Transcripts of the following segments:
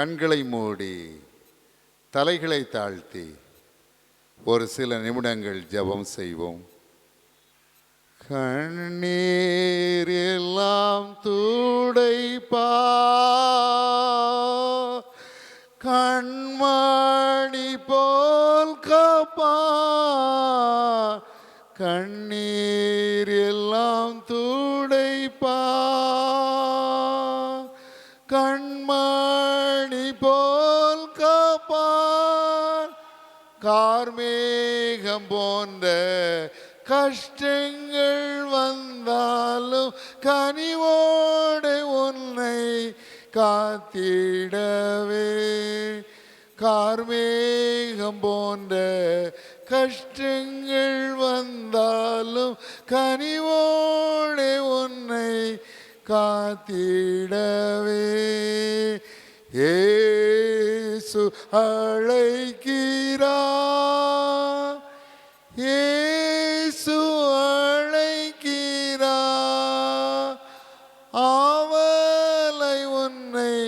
கண்களை மூடி தலைகளை தாழ்த்தி ஒரு சில நிமிடங்கள் ஜெபம் செய்வோம். கண்ணீர் எல்லாம் துடைப்பா, கண்மணி போல் காப்பா, கண்ணீர் எல்லாம் துடைப்பா, கண்மணி போல் காப்பா, கார்மேகம் போன்ற கஷ்டங்கள் வந்தாலும் கனிவோடு உன்னை காத்திடவே, கார்மேகம் போன்ற கஷ்டங்கள் வந்தாலும் கனிவோடு உன்னை காத்திடவே, இயேசு அழைக்கிறார், இயேசு அழைக்கிறார், ஆவலை உன்னை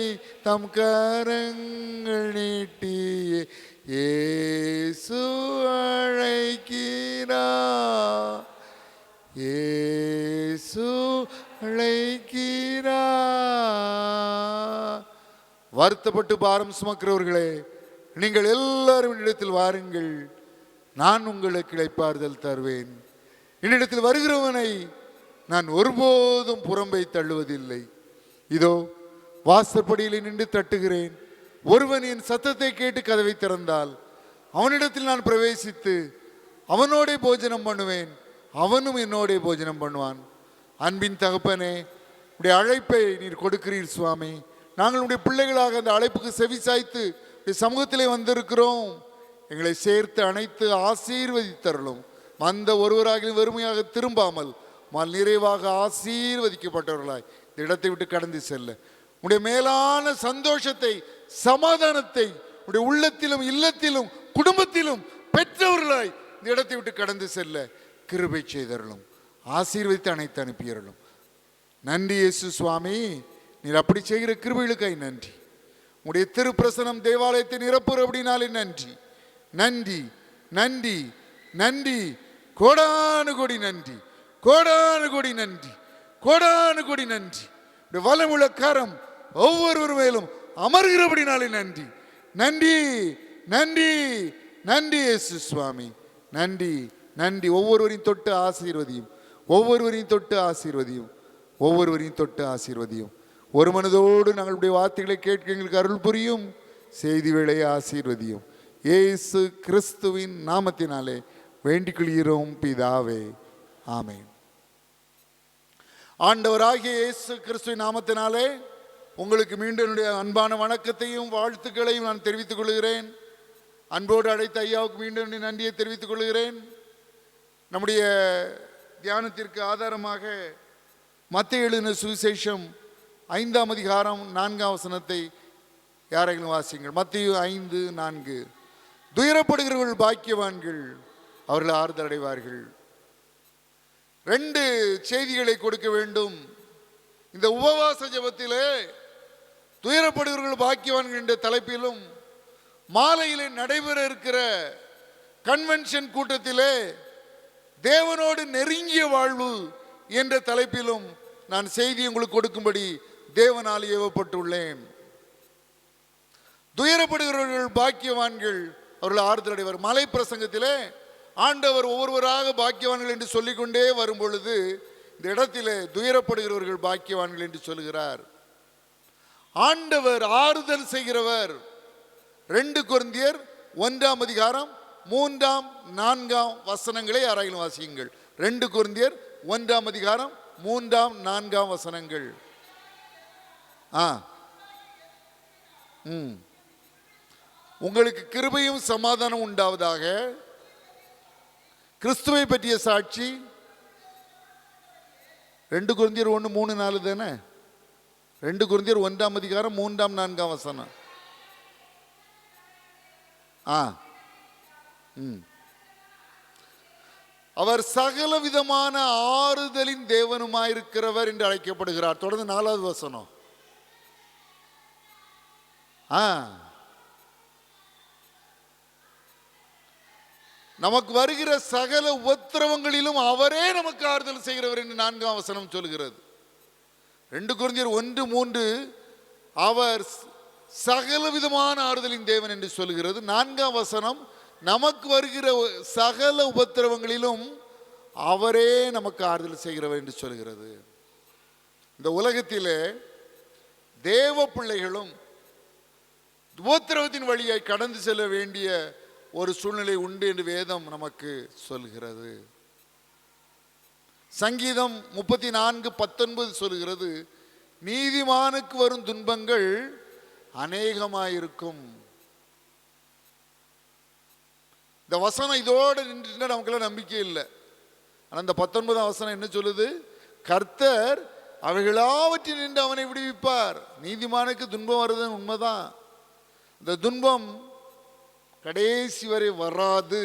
தம் கரங்கள் நீட்டி இயேசு அழைக்கிறார், இயேசு அழைக்கிறார். வருத்தப்பட்டு பாரம் சுமக்கிறவர்களே, நீங்கள் எல்லாரும் என்னிடத்தில் வாருங்கள், நான் உங்களுக்கு இளைப்பாறுதல் தருவேன். என்னிடத்தில் வருகிறவனை நான் ஒருபோதும் புறம்பை தள்ளுவதில்லை. இதோ வாசற்படியில் நின்று தட்டுகிறேன். ஒருவன் என் சத்தத்தை கேட்டு கதவை திறந்தால் அவனிடத்தில் நான் பிரவேசித்து அவனோடே போஜனம் பண்ணுவேன், அவனும் என்னோடே போஜனம் பண்ணுவான். அன்பின் தகப்பனே, உடைய அழைப்பை நீர் கொடுக்கிறீர் சுவாமி. நாங்கள் உடைய பிள்ளைகளாக அந்த அழைப்புக்கு செவி சாய்த்து சமூகத்திலே வந்திருக்கிறோம். எங்களை சேர்த்து அணைத்து ஆசீர்வதித்தருளும். வந்த ஒருவராக வெறுமையாக திரும்பாமல் நிறைவாக ஆசீர்வதிக்கப்பட்டவர்களாய் இந்த இடத்தை விட்டு கடந்து செல்ல உடைய மேலான சந்தோஷத்தை, சமாதானத்தை உடைய உள்ளத்திலும் இல்லத்திலும் குடும்பத்திலும் பெற்றவர்களாய் இந்த இடத்தை விட்டு கடந்து செல்ல கிருபை செய்தருளும். ஆசீர்வதித்து அணைத்து அனுப்பியருளும். நன்றி இயேசு சுவாமி, நீர் அப்படி செய்கிற கிருபைகளுக்காய் நன்றி. உடைய திருப்பிரசனம் தேவாலயத்தை நிரப்புற அப்படின்னாலே நன்றி, நன்றி, நன்றி, நன்றி, கோடானு கோடி நன்றி, கோடானு கோடி நன்றி, கோடானு கோடி நன்றி. வளமுள்ள கரம் ஒவ்வொருவர் மேலும் அமர்கிறபடினாலே நன்றி, நன்றி, நன்றி, நன்றி இயேசு சுவாமி, நன்றி, நன்றி. ஒவ்வொருவரையும் தொட்டு ஆசீர்வதியும், ஒவ்வொருவரையும் தொட்டு ஆசீர்வதியும், ஒவ்வொருவரையும் தொட்டு ஆசீர்வதியும். ஒரு மனதோடு நாங்களுடைய வார்த்தைகளை கேட்க எங்களுக்கு அருள் புரியும். செய்தி வேளையை ஆசீர்வதியும். இயேசு கிறிஸ்துவின் நாமத்தினாலே வேண்டிக் கொள்கிறோம் பிதாவே, ஆமென். ஆண்டவராகிய இயேசு கிறிஸ்துவின் நாமத்தினாலே உங்களுக்கு மீண்டும் என்னுடைய அன்பான வணக்கத்தையும் வாழ்த்துக்களையும் நான் தெரிவித்துக் கொள்கிறேன். அன்போடு அழைத்த ஐயாவுக்கு மீண்டும் நன்றியை தெரிவித்துக் கொள்கிறேன். நம்முடைய தியானத்திற்கு ஆதாரமாக மத்தேயு எழுதின சுவிசேஷம் 5ஆம் அதிகாரம் 4ஆம் வசனத்தை யாரையும் வாசியுங்கள். மத்தேயு 5:4. துயரப்படுகிறவர்கள் பாக்கியவான்கள், அவர்கள் ஆறுதல் அடைவார்கள். 2 செய்திகளை கொடுக்க வேண்டும். இந்த உபவாச ஜெபத்திலே துயரப்படுகிறவர்கள் பாக்கியவான்கள் என்ற தலைப்பிலும், மாலையிலே நடைபெற இருக்கிற கன்வென்ஷன் கூட்டத்திலே தேவனோடு நெருங்கிய வாழ்வு என்ற தலைப்பிலும் நான் செய்தி உங்களுக்கு கொடுக்கும்படி தேவனால் ஏவப்பட்டுள்ளேன். துயரப்படுகிறவர்கள் பாக்கியவான்கள், அவர்கள் ஆறுதல் அடைவர். மலை பிரசங்கத்திலே ஆண்டவர் ஒவ்வொருவராக பாக்கியவான்கள் என்று சொல்லிக்கொண்டே வரும் பொழுது இந்த இடத்திலே துயரப்படுகிறவர்கள் பாக்கியவான்கள் என்று சொல்லுகிறார். ஆண்டவர் ஆறுதல் செய்கிறவர். 2 கொரிந்தியர் 1ஆம் அதிகாரம் 3ஆம் 4ஆம் வசனங்களை ஆராயும் வாசியுங்கள். 2 கொரிந்தியர் 1ஆம் அதிகாரம் 3ஆம் 4ஆம் வசனங்கள். உங்களுக்கு கிருபையும் சமாதானம் உண்டாவதாக. கிறிஸ்துவை பற்றிய சாட்சி 2 கொரிந்தியர் 1:3-4 தானே? 2 கொரிந்தியர் 1ஆம் அதிகாரம் 3ஆம் 4ஆம் வசனம். அவர் சகல விதமான ஆறுதலின் தேவனுமாயிருக்கிறவர் என்று அழைக்கப்படுகிறார். தொடர்ந்து 4வது வசனம். நமக்கு வருகிற சகல உபத்திரவங்களிலும் அவரே நமக்கு ஆறுதல் செய்கிறவர் என்று 4ஆம் வசனம் சொல்கிறது. 2 கொரிந்தியர் 1:3 அவர் சகல விதமான ஆறுதலின் தேவன் என்று சொல்கிறது. 4ஆம் வசனம் நமக்கு வருகிற சகல உபத்திரவங்களிலும் அவரே நமக்கு ஆறுதல் செய்கிறவர் என்று சொல்கிறது. இந்த உலகத்திலே தேவ பிள்ளைகளும் உபத்திரவத்தின் வழியாய் கடந்து செல்ல வேண்டிய ஒரு சூழ்நிலை உண்டு என்று வேதம் நமக்கு சொல்கிறது. சங்கீதம் 34:19 சொல்கிறது, நீதிமானுக்கு வரும் துன்பங்கள் அநேகமாயிருக்கும். இந்த வசனம் இதோடு நின்று நமக்கெல்லாம் நம்பிக்கை இல்லை. ஆனால் இந்த 19ஆம் வசனம் என்ன சொல்லுது? கர்த்தர் அவைகளாவற்றில் நின்று அவனை விடுவிப்பார். நீதிமானுக்கு துன்பம் வருதுன்னு உண்மைதான். இந்த துன்பம் கடைசி வரை வராது.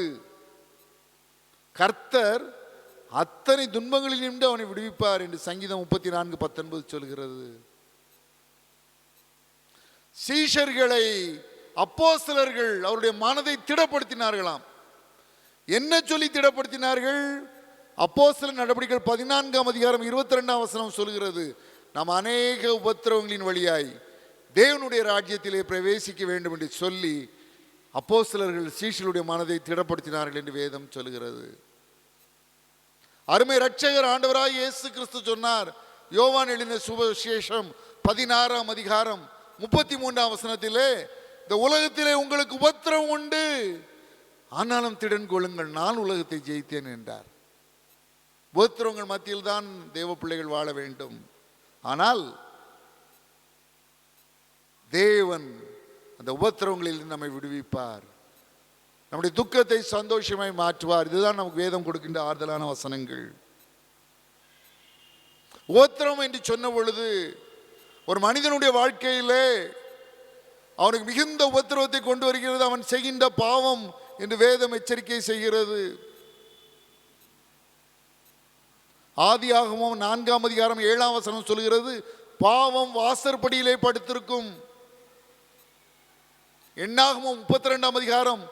கர்த்தர் அத்தனை துன்பங்களில் நின்று அவனை விடுவிப்பார் என்று சங்கீதம் 34:19 சொல்கிறது. சீஷர்களை அப்போஸ்தலர்கள் அவருடைய மனதை திடப்படுத்தினார்களாம். என்ன சொல்லி திடப்படுத்தினார்கள்? அப்போஸ்தலர் நடவடிக்கைகள் 14ஆம் அதிகாரம் 22ஆம் வசனம் சொல்கிறது, நாம் அநேக உபத்திரவங்களின் வழியாய் தேவனுடைய ராஜ்யத்திலே பிரவேசிக்க வேண்டும் என்று சொல்லி அப்போஸ்தலர்கள் சீஷர்களுடைய மனதை திடப்படுத்தினார்கள் என்று வேதம் சொல்கிறது. அருமை இரட்சகர் ஆண்டவராய் இயேசு கிறிஸ்து சொன்னார். யோவான் எழுதின சுவிசேஷம் 16ஆம் அதிகாரம் 33ஆம் வசனத்திலே, இந்த உலகத்திலே உங்களுக்கு உபத்திரவம் உண்டு, ஆனாலும் திடன் கொள்ளுங்கள், நான் உலகத்தை ஜெயித்தேன் என்றார். உபத்திரவங்கள் மத்தியில் தான் தேவ பிள்ளைகள் வாழ வேண்டும். ஆனால் தேவன் அந்த உபத்திரவங்களில் நம்மை விடுவிப்பார், நம்முடைய துக்கத்தை சந்தோஷமாய் மாற்றுவார். இதுதான் நமக்கு வேதம் கொடுக்கின்ற ஆறுதலான வசனங்கள். உபத்திரவம் என்று சொன்ன பொழுது ஒரு மனிதனுடைய வாழ்க்கையிலே அவனுக்கு மிகுந்த உபத்திரவத்தை கொண்டு வருகிறது. அவன் செய்கின்ற பாவம் என்று வேதம் எச்சரிக்கை செய்கிறது. ஆதியாகமம் 4ஆம் அதிகாரம் 7ஆம் வசனம் சொல்கிறது, பாவம் வாசற்படியிலே படுத்திருக்கும். எண்ணாகமம் 32ஆம் அதிகாரம்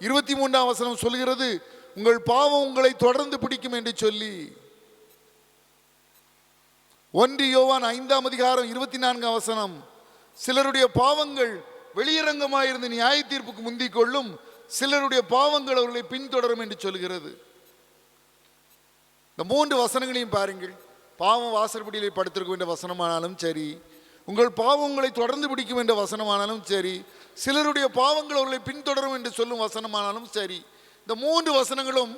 23ஆம் வசனம் சொல்கிறது, உங்கள் பாவம் உங்களை தொடர்ந்து பிடிக்கும் என்று சொல்லி. 1 யோவான் 5ஆம் அதிகாரம் 24ஆம் வசனம், சிலருடைய பாவங்கள் வெளியரங்கமாயிருந்து நியாய தீர்ப்புக்கு முந்திக் கொள்ளும், சிலருடைய பாவங்கள் அவர்களை பின்தொடரும் என்று சொல்கிறது. இந்த 3 வசனங்களையும் பாருங்கள். பாவம் வாசற்படியிலே படுத்திருக்கும் என்ற வசனமானாலும் சரி, உங்கள் பாவம் உங்களை தொடர்ந்து பிடிக்கும் என்ற வசனமானாலும் சரி, சிலருடைய பாவங்கள் அவர்களை பின்தொடரும் என்று சொல்லும் வசனமானாலும் சரி, இந்த 3 வசனங்களும்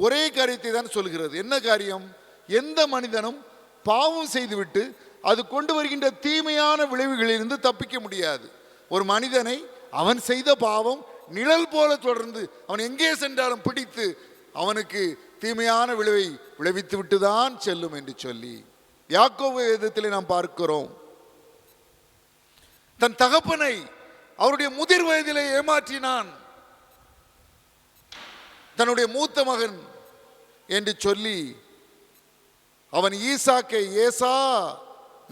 ஒரே காரியத்தை தான் சொல்கிறது. என்ன காரியம்? எந்த மனிதனும் பாவம் செய்துவிட்டு அது கொண்டு வருகின்ற தீமையான விளைவுகளிலிருந்து தப்பிக்க முடியாது. ஒரு மனிதனை அவன் செய்த பாவம் நிழல் போல தொடர்ந்து அவன் எங்கே சென்றாலும் பிடித்து அவனுக்கு தீமையான விளைவை விளைவித்து விட்டுதான் செல்லும் என்று சொல்லி யாக்கோபு வேதத்திலே நாம் பார்க்கிறோம். தன் தகப்பனை அவருடைய முதிர் வயதிலே ஏமாற்றினான். தன்னுடைய மூத்த மகன் என்று சொல்லி அவன் ஈசாக்கை ஏசா,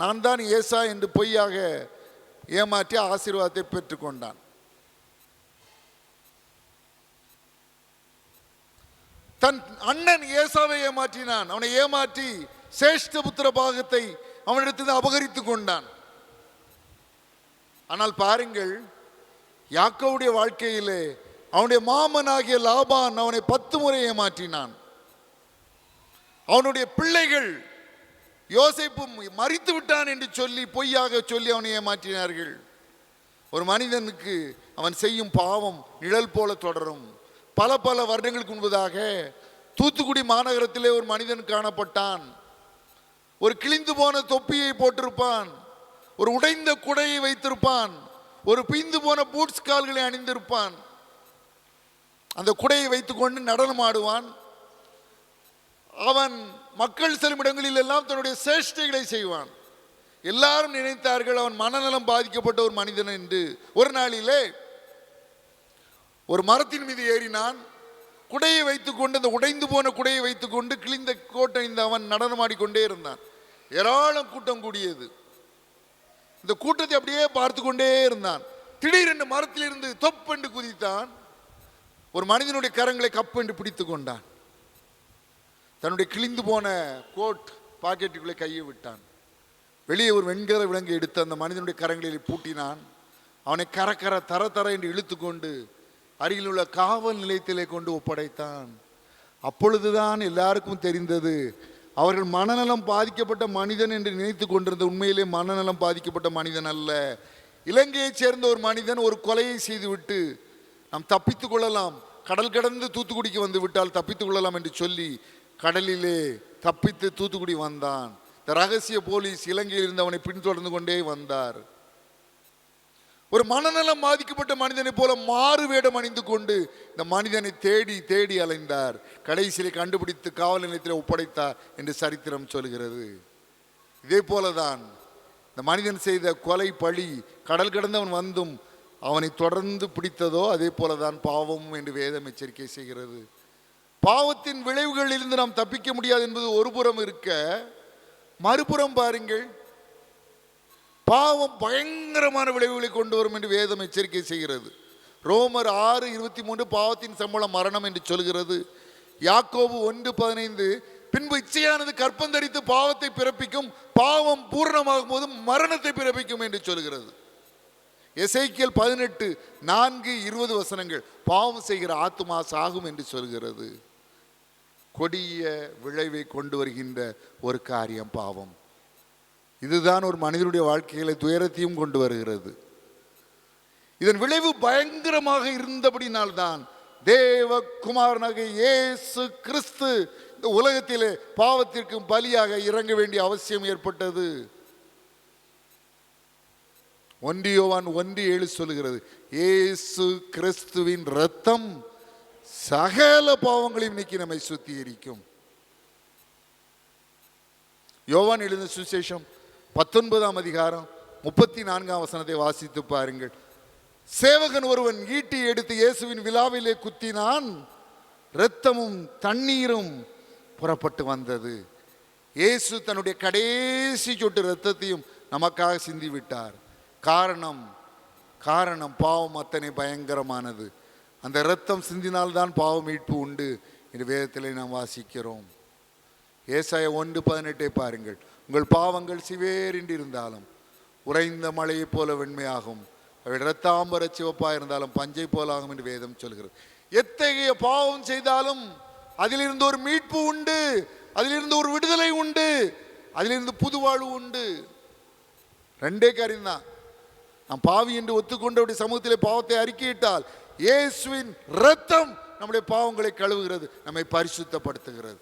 நான் தான் ஏசா என்று பொய்யாக ஏமாற்றி ஆசீர்வாதத்தை பெற்றுக்கொண்டான். தன் அண்ணன் ஏசாவை ஏமாற்றினான். அவனை ஏமாற்றி சேஷ்ட புத்திர பாகத்தை அவனிடத்தில் அபகரித்து கொண்டான். ஆனால் பாருங்கள், யாக்கோவுடைய வாழ்க்கையிலே அவனுடைய மாமனாகிய லாபான் அவனை 10 முறை ஏமாற்றினான். அவனுடைய பிள்ளைகள் யோசேப்பு மரித்து விட்டான் என்று சொல்லி பொய்யாக சொல்லி அவனை ஏமாற்றினார்கள். ஒரு மனிதனுக்கு அவன் செய்யும் பாவம் நிழல் போல தொடரும். பல பல வருடங்களுக்கு முன்பதாக தூத்துக்குடி மாநகரத்திலே ஒரு மனிதன் காணப்பட்டான். ஒரு கிழிந்து போன தொப்பியை போட்டிருப்பான், ஒரு உடைந்த குடையை வைத்திருப்பான், ஒரு பிந்து போன பூட்ஸ் கால்களை அணிந்திருப்பான். அந்த குடையை வைத்துக்கொண்டு நடனம் ஆடுவான். அவன் மக்கள் செல்லும் இடங்களில் எல்லாம் தன்னுடைய சேஷ்டைகளை செய்வான். எல்லாரும் நினைத்தார்கள் அவன் மனநலம் பாதிக்கப்பட்ட ஒரு மனிதன் என்று. ஒரு நாளிலே ஒரு மரத்தின் மீது ஏறினான். குடையை வைத்துக்கொண்டு, அந்த உடைந்து போன குடையை வைத்துக்கொண்டு கிழிந்த கோட்டை அவன் நடனமாடிக்கொண்டே இருந்தான். ஏராளம் கூட்டம் கூடியது. இந்த கூட்டத்தை அப்படியே பார்த்து கொண்டே இருந்தான். திடீரென்று மரத்திலிருந்து தொப்பென்று குதித்தான். ஒரு மனிதனுடைய கரங்களை கப்பென்று பிடித்து கொண்டான். தன்னுடைய கிழிந்து போன கோட் பாக்கெட்டுக்குள்ளே கையை விட்டான். வெளியே ஒரு வெண்கல விலங்கை எடுத்து அந்த மனிதனுடைய கரங்களில் பூட்டினான். அவனை கர தர என்று இழுத்து கொண்டு அருகில் உள்ள காவல் நிலையத்திலே கொண்டு ஒப்படைத்தான். அப்பொழுதுதான் எல்லாருக்கும் தெரிந்தது, அவர்கள் மனநலம் பாதிக்கப்பட்ட மனிதன் என்று நினைத்து கொண்டிருந்த உண்மையிலே மனநலம் பாதிக்கப்பட்ட மனிதன் அல்ல. இலங்கையைச் சேர்ந்த ஒரு மனிதன் ஒரு கொலையை செய்துவிட்டு நாம் தப்பித்துக் கொள்ளலாம், கடல் கடந்து தூத்துக்குடிக்கு வந்து விட்டால் தப்பித்துக் கொள்ளலாம் என்று சொல்லி கடலிலே தப்பித்து தூத்துக்குடி வந்தான். இந்த ரகசிய போலீஸ் இலங்கையில் இருந்து அவனை பின்தொடர்ந்து கொண்டே வந்தார். ஒரு மனநலம் பாதிக்கப்பட்ட மனிதனை போல மாறு வேடம் அணிந்து கொண்டு இந்த மனிதனை தேடி தேடி அலைந்தார். கடைசியிலே கண்டுபிடித்து காவல் நிலையத்தில் ஒப்படைத்தார் என்று சரித்திரம் சொல்கிறது. இதே போலதான் இந்த மனிதன் செய்த கொலை பழி கடல் கடந்தவன் வந்தும் அவனை தொடர்ந்து பிடித்ததோ அதே போலதான் பாவம் என்று வேதம் எச்சரிக்கை செய்கிறது. பாவத்தின் விளைவுகளில் இருந்து நாம் தப்பிக்க முடியாது என்பது ஒரு புறம் இருக்க, மறுபுறம் பாருங்கள், பாவம் பயங்கரமான விளைவுகளை கொண்டு வரும் என்று வேதம் எச்சரிக்கை செய்கிறது. ரோமர் 6:23 பாவத்தின் சம்பளம் மரணம் என்று சொல்கிறது. யாக்கோபு 1:15 பின்பு இச்சையானது கற்பந்தரித்து பாவத்தை பிறப்பிக்கும், பாவம் பூர்ணமாகும் போது மரணத்தை பிறப்பிக்கும் என்று சொல்கிறது. எசேக்கியேல் 18:4-20 வசனங்கள் பாவம் செய்கிற ஆத்துமா சாகும் என்று சொல்கிறது. கொடிய விளைவை கொண்டு வருகின்ற ஒரு காரியம் பாவம். இதுதான் ஒரு மனிதனுடைய வாழ்க்கையில துயரத்தையும் கொண்டு வருகிறது. இதன் விளைவு பயங்கரமாக இருந்தபடினால்தான் தேவகுமாரனாகிய இயேசு கிறிஸ்து இந்த உலகத்திலே பாவத்திற்கும் பலியாக இறங்க வேண்டிய அவசியம் ஏற்பட்டது. 1 யோவான் 1:7 சொல்லுகிறது, இயேசு கிறிஸ்துவின் இரத்தம் சகல பாவங்களையும் நீக்கி நம்மை சுத்திகரிக்கும். யோவான் எழுதின சுவிசேஷம் 19:34 வசனத்தை வாசித்து பாருங்கள். சேவகன் ஒருவன் ஈட்டி எடுத்து இயேசுவின் விலாவிலே குத்தினான், இரத்தமும் தண்ணீரும் புறப்பட்டு வந்தது. இயேசு தன்னுடைய கடைசி சொட்டு இரத்தத்தையும் நமக்காக சிந்தி விட்டார். காரணம் பாவம் அத்தனை பயங்கரமானது. அந்த இரத்தம் சிந்தினால்தான் பாவ மீட்பு உண்டு என்று வேதத்திலே நாம் வாசிக்கிறோம். ஏசாயா 1:18 பாருங்கள், உங்கள் பாவங்கள் சிவேறின்றி இருந்தாலும் உறைந்த மழையைப் போல வெண்மையாகும், இரத்தாம்பர சிவப்பாக இருந்தாலும் பஞ்சை போலாகும் என்று வேதம் சொல்கிறது. எத்தகைய பாவம் செய்தாலும் அதிலிருந்து ஒரு மீட்பு உண்டு, அதிலிருந்து ஒரு விடுதலை உண்டு, அதிலிருந்து புது வாழ்வு உண்டு. 2 காரியம் தான். நாம் பாவி என்று ஒத்துக்கொண்டவருடைய சமூகத்திலே பாவத்தை அறிக்கையிட்டால் இயேசுவின் இரத்தம் நம்முடைய பாவங்களை கழுவுகிறது, நம்மை பரிசுத்தப்படுத்துகிறது.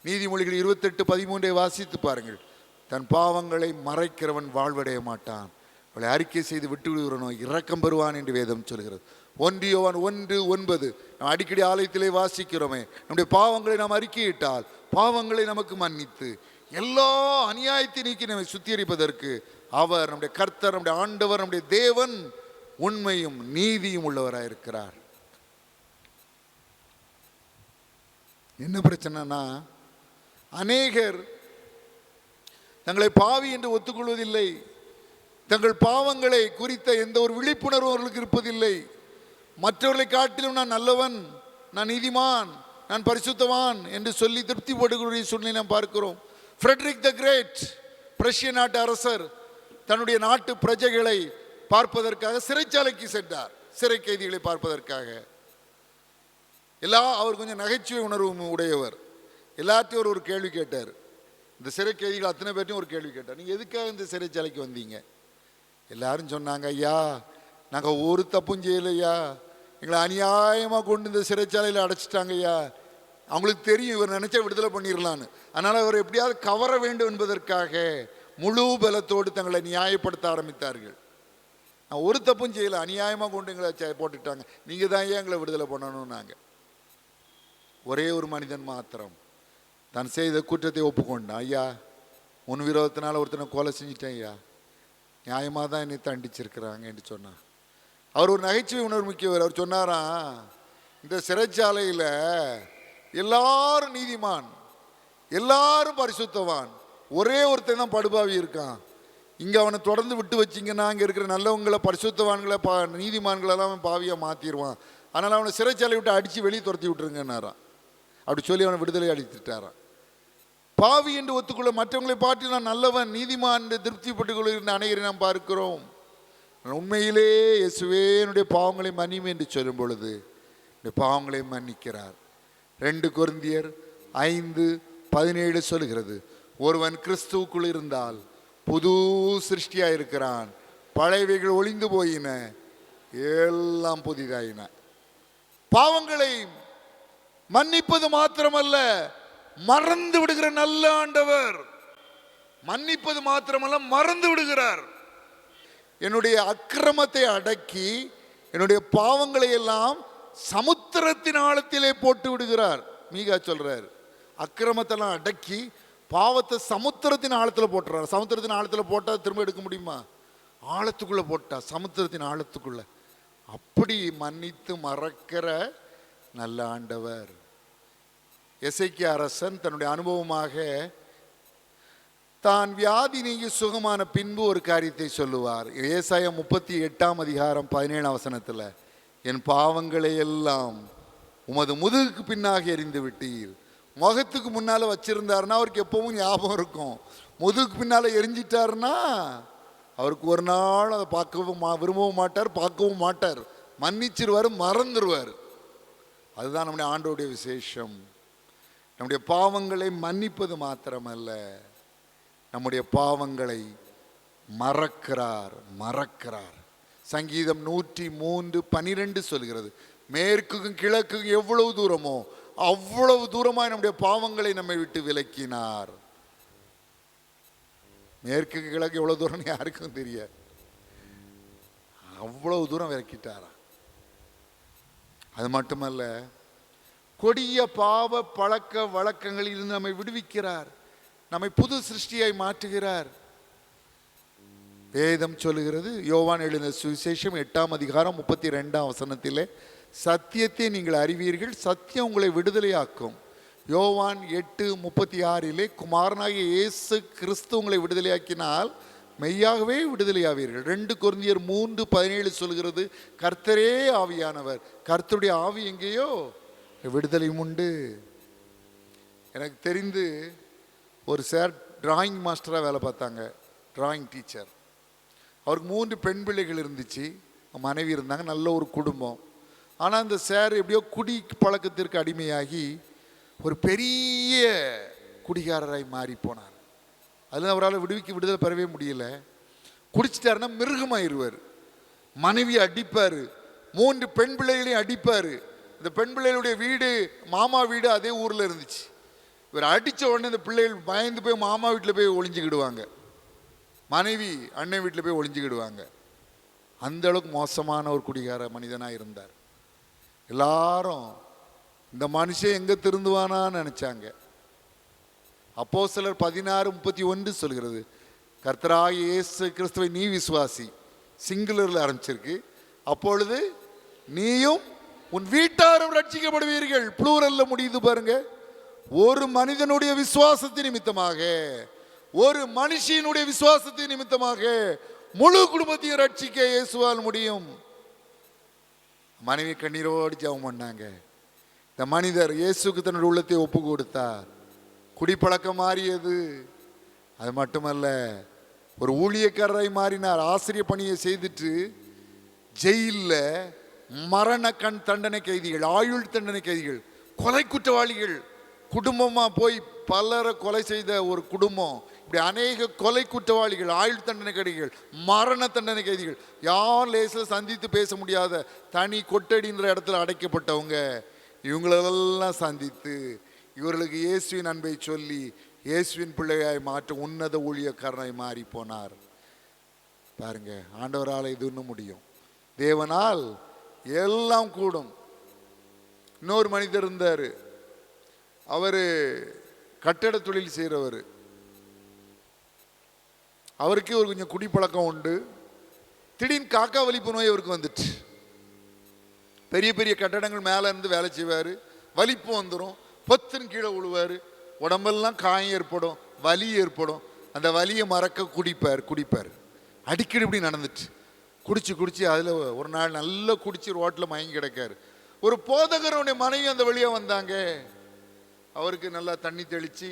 நீதிமொழிகள் 28:13 வாசித்து பாருங்கள். தன் பாவங்களை மறைக்கிறவன் வாழ்வடைய மாட்டான், அவளை அறிக்கை செய்து விட்டு விடுகிறனோ இரக்கம் பெறுவான் என்று வேதம் சொல்கிறது. 1 யோவான் 1:9 நாம் அடிக்கடி ஆலயத்திலே வாசிக்கிறோமே, நம்முடைய பாவங்களை நாம் அறிக்கையிட்டால் பாவங்களை நமக்கு மன்னித்து எல்லா அநியாயத்தை நீக்கி நம்மை சுத்திகரிப்பதற்கு அவர் நம்முடைய கர்த்தர், நம்முடைய ஆண்டவர், நம்முடைய தேவன் உண்மையும் நீதியும் உள்ளவராயிருக்கிறார். என்ன பிரச்சனைனா, அநேகர் தங்களை பாவி என்று ஒத்துக்கொள்வதில்லை. தங்கள் பாவங்களை குறித்த எந்த ஒரு விழிப்புணர்வு அவர்களுக்கு இருப்பதில்லை. மற்றவர்களை காட்டிலும் நான் நல்லவன், நான் நீதிமான், நான் பரிசுத்தவான் என்று சொல்லி திருப்தி படுகிற சூழ்நிலை நாம் பார்க்கிறோம். ஃப்ரெட்ரிக் த கிரேட், பிரஷ்ய நாட்டு அரசர், தன்னுடைய நாட்டு பிரஜைகளை பார்ப்பதற்காக சிறைச்சாலைக்கு சென்றார். சிறை கைதிகளை பார்ப்பதற்காக. அவர் கொஞ்சம் நகைச்சுவை உணர்வு உடையவர். எல்லாத்தையும் ஒரு கேள்வி கேட்டார். இந்த சிறை கைதிகள் அத்தனை பேர்ட்டையும் ஒரு கேள்வி கேட்டார், நீங்கள் எதுக்காக இந்த சிறைச்சாலைக்கு வந்தீங்க? எல்லாரும் சொன்னாங்க, ஐயா நாங்கள் ஒரு தப்பும் செய்யலையா, எங்களை அநியாயமாக கொண்டு இந்த சிறைச்சாலையில் அடைச்சிட்டாங்க ஐயா. அவங்களுக்கு தெரியும் இவர் நினைச்சா விடுதலை பண்ணிடலான்னு. அதனால் அவர் எப்படியாவது கவர வேண்டும் என்பதற்காக முழு பலத்தோடு தங்களை நியாயப்படுத்த ஆரம்பித்தார்கள். நான் ஒரு தப்பும் செய்யலை, அநியாயமாக கொண்டு எங்களை போட்டுட்டாங்க, நீங்கள் தான் ஏன் எங்களை விடுதலை பண்ணணும். நாங்கள் ஒரே ஒரு மனிதன் மாத்திரம் தான் செய்த குற்றத்தை ஒப்புக்கொண்டான். ஐயா முன் விரோதத்தினால ஒருத்தனை கொலை செஞ்சிட்டேன் ஐயா, நியாயமாக தான் என்னை தண்டிச்சிருக்கிறாங்க என்று சொன்னார். அவர் ஒரு நகைச்சுவை உணர்வு முக்கியவர். அவர் சொன்னாராம், இந்த சிறைச்சாலையில் எல்லாரும் நீதிமான், எல்லாரும் பரிசுத்தவான், ஒரே ஒருத்தன் தான் படுபாவி இருக்கான். இங்கே அவனை தொடர்ந்து விட்டு வச்சிங்கன்னா அங்கே இருக்கிற நல்லவங்களை, பரிசுத்தவான்களை, நீதிமான்களெல்லாம் அவன் பாவியாக மாற்றிடுவான். அதனால் அவனை சிறைச்சாலை விட்டு அடித்து வெளியே துரத்தி விட்டுருங்கன்னாரான். அப்படி சொல்லி அவனை விடுதலை அளித்துட்டாரான். பாவி என்று ஒத்துக்கொள்ள மற்றவங்களை பார்த்து நான் நல்லவன், நீதிமான் என்று திருப்திப்பட்டுக் கொள்கிற அனைவரை நாம் பார்க்கிறோம். உண்மையிலே இயேசுவே என்னுடைய பாவங்களை மன்னியும் என்று சொல்லும் பொழுது இந்த பாவங்களை மன்னிக்கிறார். 2 கொரிந்தியர் 5:17 சொல்கிறது, ஒருவன் கிறிஸ்துவுக்குள் இருந்தால் புது சிருஷ்டியா இருக்கிறான், பழையவைகள் ஒளிந்து போயின, எல்லாம் புதிதாயின. பாவங்களை மன்னிப்பது மாத்திரமல்ல, மறந்து விடுகிற நல்ல ஆண்டவர். மன்னிப்பது மாத்திரமல்ல, மறந்து விடுகிறார். என்னுடைய அக்கிரமத்தை அடக்கி என்னுடைய பாவங்களை எல்லாம் சமுத்திரத்தின் ஆழத்திலே போட்டு விடுகிறார். மீகா சொல்றார், அக்கிரமத்தெல்லாம் அடக்கி பாவத்தை சமுத்திரத்தின் ஆழத்தில் போட்டுறார். சமுத்திரத்தின் ஆழத்தில் போட்டால் திரும்ப எடுக்க முடியுமா? ஆழத்துக்குள்ள போட்டா, சமுத்திரத்தின் ஆழத்துக்குள்ள. அப்படி மன்னித்து மறக்கிற நல்ல ஆண்டவர். எசேக்கியா அரசன் தன்னுடைய அனுபவமாக தான் வியாதி நீங்கி சுகமான பின்பு ஒரு காரியத்தை சொல்லுவார். ஏசாயா 38:17 என் பாவங்களை எல்லாம் உமது முதுகுக்கு பின்னாக எறிந்து விட்டீர். முகத்துக்கு முன்னால வச்சிருந்தாருன்னா அவருக்கு எப்பவும் ஞாபகம் இருக்கும். முதுகுக்கு பின்னால எரிஞ்சிட்டாருன்னா அவருக்கு ஒரு நாள் அதை பார்க்கவும் விரும்பவும் மாட்டார், பார்க்கவும் மாட்டார். மன்னிச்சிருவார், மறந்துடுவார். அதுதான் நம்முடைய ஆண்டவருடைய விசேஷம். நம்முடைய பாவங்களை மன்னிப்பது மாத்திரமல்ல, நம்முடைய பாவங்களை மறக்கிறார். சங்கீதம் 103:12 சொல்கிறது, மேற்குக்கும் கிழக்குக்கும் எவ்வளவு தூரமோ அவ்வளவு தூரமாய் நம்முடைய பாவங்களை நம்மை விட்டு விலக்கினார். மேற்குக்கு கிழக்கு எவ்வளவு தூரம் யாருக்கும் தெரியாது, அவ்வளவு தூரம் விலக்கிட்டாரா. அது மட்டுமல்ல, கொடிய பாவ பழக்க வழக்கங்களில் இருந்து நம்மை விடுவிக்கிறார், நம்மை புது சிருஷ்டியாய் மாற்றுகிறார். வேதம் சொல்லுகிறது, யோவான் எழுதின சுவிசேஷம் 8:32 சத்தியத்தை நீங்கள் அறிவீர்கள், சத்தியம் உங்களை விடுதலையாக்கும். யோவான் 8:36 குமாரனாகிய இயேசு கிறிஸ்து உங்களை விடுதலையாக்கினால் மெய்யாகவே விடுதலையாவீர்கள். 2 கொரிந்தியர் 3:17 சொல்கிறது, கர்த்தரே ஆவியானவர். கர்த்தருடைய ஆவி எங்கேயோ விடுதலையும் உண்டு. எனக்கு தெரிந்து ஒரு சார் டிராயிங் மாஸ்டராக வேலை பார்த்தாங்க, டிராயிங் டீச்சர். அவருக்கு 3 பெண் பிள்ளைகள் இருந்துச்சு, மனைவி இருந்தாங்க, நல்ல ஒரு குடும்பம். ஆனால் அந்த சார் எப்படியோ குடி பழக்கத்திற்கு அடிமையாகி ஒரு பெரிய குடிகாரராய் மாறி போனார். அதில் அவரால் விடுதலை பெறவே முடியல. குடிச்சிட்டாருன்னா மிருகமாயிருவார், மனைவியை அடிப்பார், 3 பெண் பிள்ளைகளையும் அடிப்பார். இந்த பெண் பிள்ளைகளுடைய வீடு, மாமா வீடு அதே ஊரில் இருந்துச்சு. இவர் அடித்த உடனே இந்த பிள்ளைகள் பயந்து போய் மாமா வீட்டில் போய் ஒளிஞ்சிக்கிடுவாங்க, மனைவி அண்ணன் வீட்டில் போய் ஒளிஞ்சிக்கிடுவாங்க. அந்த அளவுக்கு மோசமான ஒரு குடிகார மனிதனாக இருந்தார். எல்லாரும் இந்த மனுஷன் எங்கே திருந்துவானான்னு நினச்சாங்க. அப்போஸ்தலர் 16:31 சொல்கிறது, கர்த்தராகிய இயேசு கிறிஸ்துவை நீ விசுவாசி, சிங்குலரில் ஆரம்பிச்சிருக்கு. அப்பொழுது நீயும் உன் வீட்டாரும் ரட்சிக்கப்படுவீர்கள். ப்ளூரல்ல முடியுது பாருங்க. ஒரு மனிதனுடைய விசுவாசத்தின் நிமித்தமாக, ஒரு மனுஷனுடைய விசுவாசத்தின் நிமித்தமாக முழு குடும்பத்தையும் ரட்சிக்க இயேசுவால் முடியும். மனைவி கண்ணீரோடு ஜெபம் பண்ணாங்க. இந்த மனிதர் இயேசுக்கு தன்னுடைய உள்ளத்தை ஒப்பு கொடுத்தார். குடிப்பழக்கம் மாறியது. அது மட்டுமல்ல, ஒரு ஊழியக்காரரை மாறினார். ஆசிரியர் பணியை செய்துட்டு ஜெயிலில் மரண தண்டனை கைதிகள், ஆயுள் தண்டனை கைதிகள், கொலை குற்றவாளிகள் குடும்பமாக போய் பலரை கொலை செய்த ஒரு குடும்பம், இப்படி அநேக கொலை குற்றவாளிகள், ஆயுள் தண்டனை கைதிகள், மரண தண்டனை கைதிகள், யார் லேசில் சந்தித்து பேச முடியாத தனி கொட்டடின்ற இடத்துல அடைக்கப்பட்டவங்க, இவங்களெல்லாம் சந்தித்து இவர்களுக்கு இயேசுவின் அன்பை சொல்லி இயேசுவின் பிள்ளையாய் மாற்ற உன்னத ஊழியக்காரனாய் மாறி போனார். பாருங்க, ஆண்டவரால் இது இன்னும் முடியும், தேவனால் எல்லாம் கூடும். இன்னொரு மனிதர் இருந்தார், அவர் கட்டட தொழில் செய்கிறவர். அவருக்கே ஒரு கொஞ்சம் குடிப்பழக்கம் உண்டு. திடீர்னு காக்கா வலிப்பு நோய் அவருக்கு வந்துட்டு, பெரிய பெரிய கட்டடங்கள் மேலே இருந்து வேலை செய்வார், வலிப்பு வந்துடும், பொத்துன்னு கீழே விழுவார், உடம்பெல்லாம் காயம் ஏற்படும், வலி ஏற்படும். அந்த வலியை மறக்க குடிப்பார். அடிக்கடி இப்படி நடந்துச்சு. குடிச்சு அதில் ஒரு நாள் நல்லா குடிச்சு ரோட்டில் மயங்கி கிடக்காரு. ஒரு போதகருடைய மனைவி அந்த வழியாக வந்தாங்க. அவருக்கு நல்லா தண்ணி தெளித்து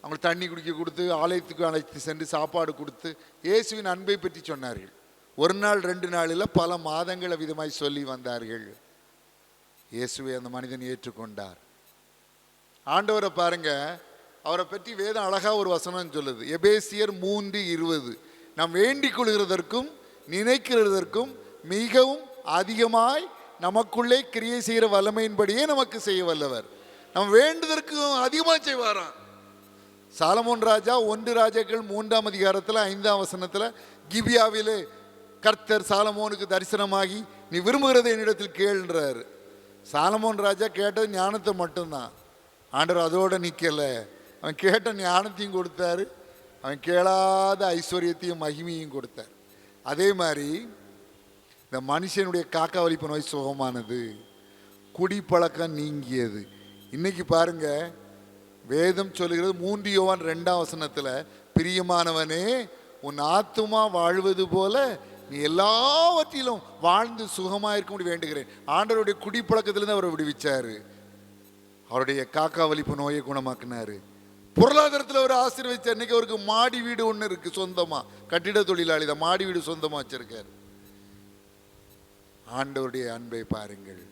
அவங்களுக்கு தண்ணி குடிக்க கொடுத்து ஆலயத்துக்கு அழைத்து சென்று சாப்பாடு கொடுத்து இயேசுவின் அன்பை பற்றி சொன்னார்கள். ஒரு நாள் 2 நாளில் பல மாதங்கள் விதமாய் சொல்லி வந்தார்கள். இயேசுவை அந்த மனிதன் ஏற்றுக்கொண்டார். ஆண்டவரை பாருங்க, அவரை பற்றி வேதம் அழகா ஒரு வசனம் சொல்லுது. எபேசியர் 3:20, நாம் வேண்டிக் கொள்கிறதற்கும் நினைக்கிறதற்கும் மிகவும் அதிகமாய் நமக்குள்ளே கிரியை செய்கிற வல்லமையின்படியே நமக்கு செய்ய வல்லவர். நம்ம வேண்டுதற்கும் அதிகமாக செய்வாராம். சாலமோன் ராஜா 1 ராஜாக்கள் 3ஆம் அதிகாரத்தில் 5ஆம் வசனத்தில் கிபியாவிலே கர்த்தர் சாலமோனுக்கு தரிசனமாகி நீ விரும்புகிறதை என்னிடத்தில் கேள்ன்றார். சாலமோன் ராஜா கேட்டது ஞானத்தை மட்டும்தான். ஆண்டவர் அதோடு நிற்கல, அவன் கேட்ட ஞானத்தையும் கொடுத்தாரு, அவன் கேளாத ஐஸ்வர்யத்தையும் மகிமையும் கொடுத்தார். அதே மாதிரி இந்த மனுஷனுடைய காக்கா வலிப்பு நோய் சுகமானது, குடிப்பழக்கம் நீங்கியது. இன்னைக்கு பாருங்க, வேதம் சொல்லுகிறது 3 யோவான் 2ஆம் வசனத்தில், பிரியமானவனே உன் ஆத்துமா வாழ்வது போல நீ எல்லாவற்றிலும் வாழ்ந்து சுகமாக இருக்க வேண்டுகிறேன். ஆண்டவருடைய குடிப்பழக்கத்திலிருந்து அவரை விடுவிச்சாரு. அவருடைய காக்கா வலிப்பு நோயை குணமாக்கினாரு. பொருளாதாரத்தில் அவர் ஆசீர்வதிச்சார். இன்னைக்கு அவருக்கு மாடி வீடு ஒன்று இருக்கு சொந்தமா. கட்டிட தொழிலாளி தான், மாடி வீடு சொந்தமா வச்சிருக்காரு. ஆண்டவருடைய அன்பை பாருங்கள்.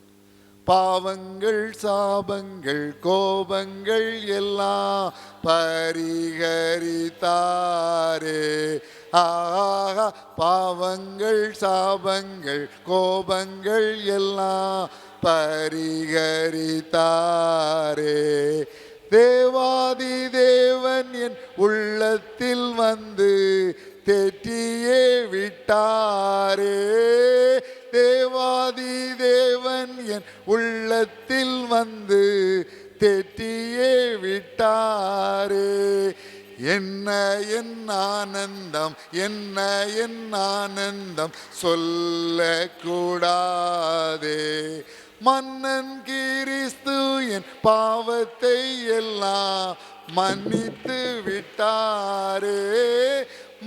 பாவங்கள் சாபங்கள் கோபங்கள் எல்லாம் பரிகரித்தாரே. ஆஹா, பாவங்கள் சாபங்கள் கோபங்கள் எல்லாம் பரிகரித்தாரே. தேவாதி தேவன் என் உள்ளத்தில் வந்து தேற்றியே விட்டாரே. தேவாதி தேவன் என் உள்ளத்தில் வந்து தேற்றியே விட்டாரே. என்ன என் ஆனந்தம், என்ன என் ஆனந்தம் சொல்லக்கூடாதே. மன்னன் கிறிஸ்து என் பாவத்தை எல்லாம் மன்னித்து விட்டாரே.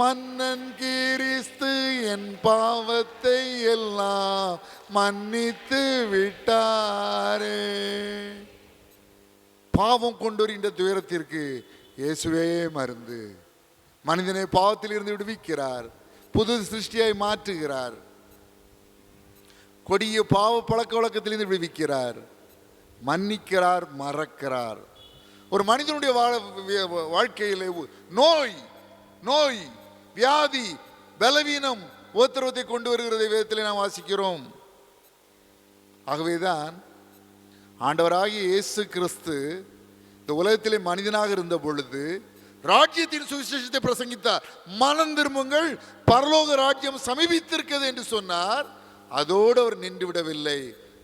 மன்னன் கிறிஸ்து என் பாவத்தை எல்லாம் மன்னித்து விட்டாரே. பாவம் கொண்டு வருகின்ற துயரத்திற்கு இயேசுவே மருந்து. மனிதனை பாவத்தில் இருந்து விடுவிக்கிறார், புது சிருஷ்டியாய் மாற்றுகிறார், கொடிய பாவ பழக்க வழக்கத்திலிருந்து விடுவிக்கிறார், மன்னிக்கிறார், மறக்கிறார். ஒரு மனிதனுடைய வாழ்க்கையில் நோய் நோய் வியாதி பலவீனம் உபத்திரவத்தை கொண்டு வருகிறதை வேதத்தில் நாம் வாசிக்கிறோம். ஆகவேதான் ஆண்டவராகிய இயேசு கிறிஸ்து இந்த உலகத்திலே மனிதனாக இருந்த பொழுது ராஜ்யத்தின் சுவிசேஷத்தை பிரசங்கித்தார். மனம் திரும்புங்கள், பரலோக ராஜ்யம் சமீபித்திருக்கிறது என்று சொன்னார். அதோடு அவர் நின்று விடவில்லை.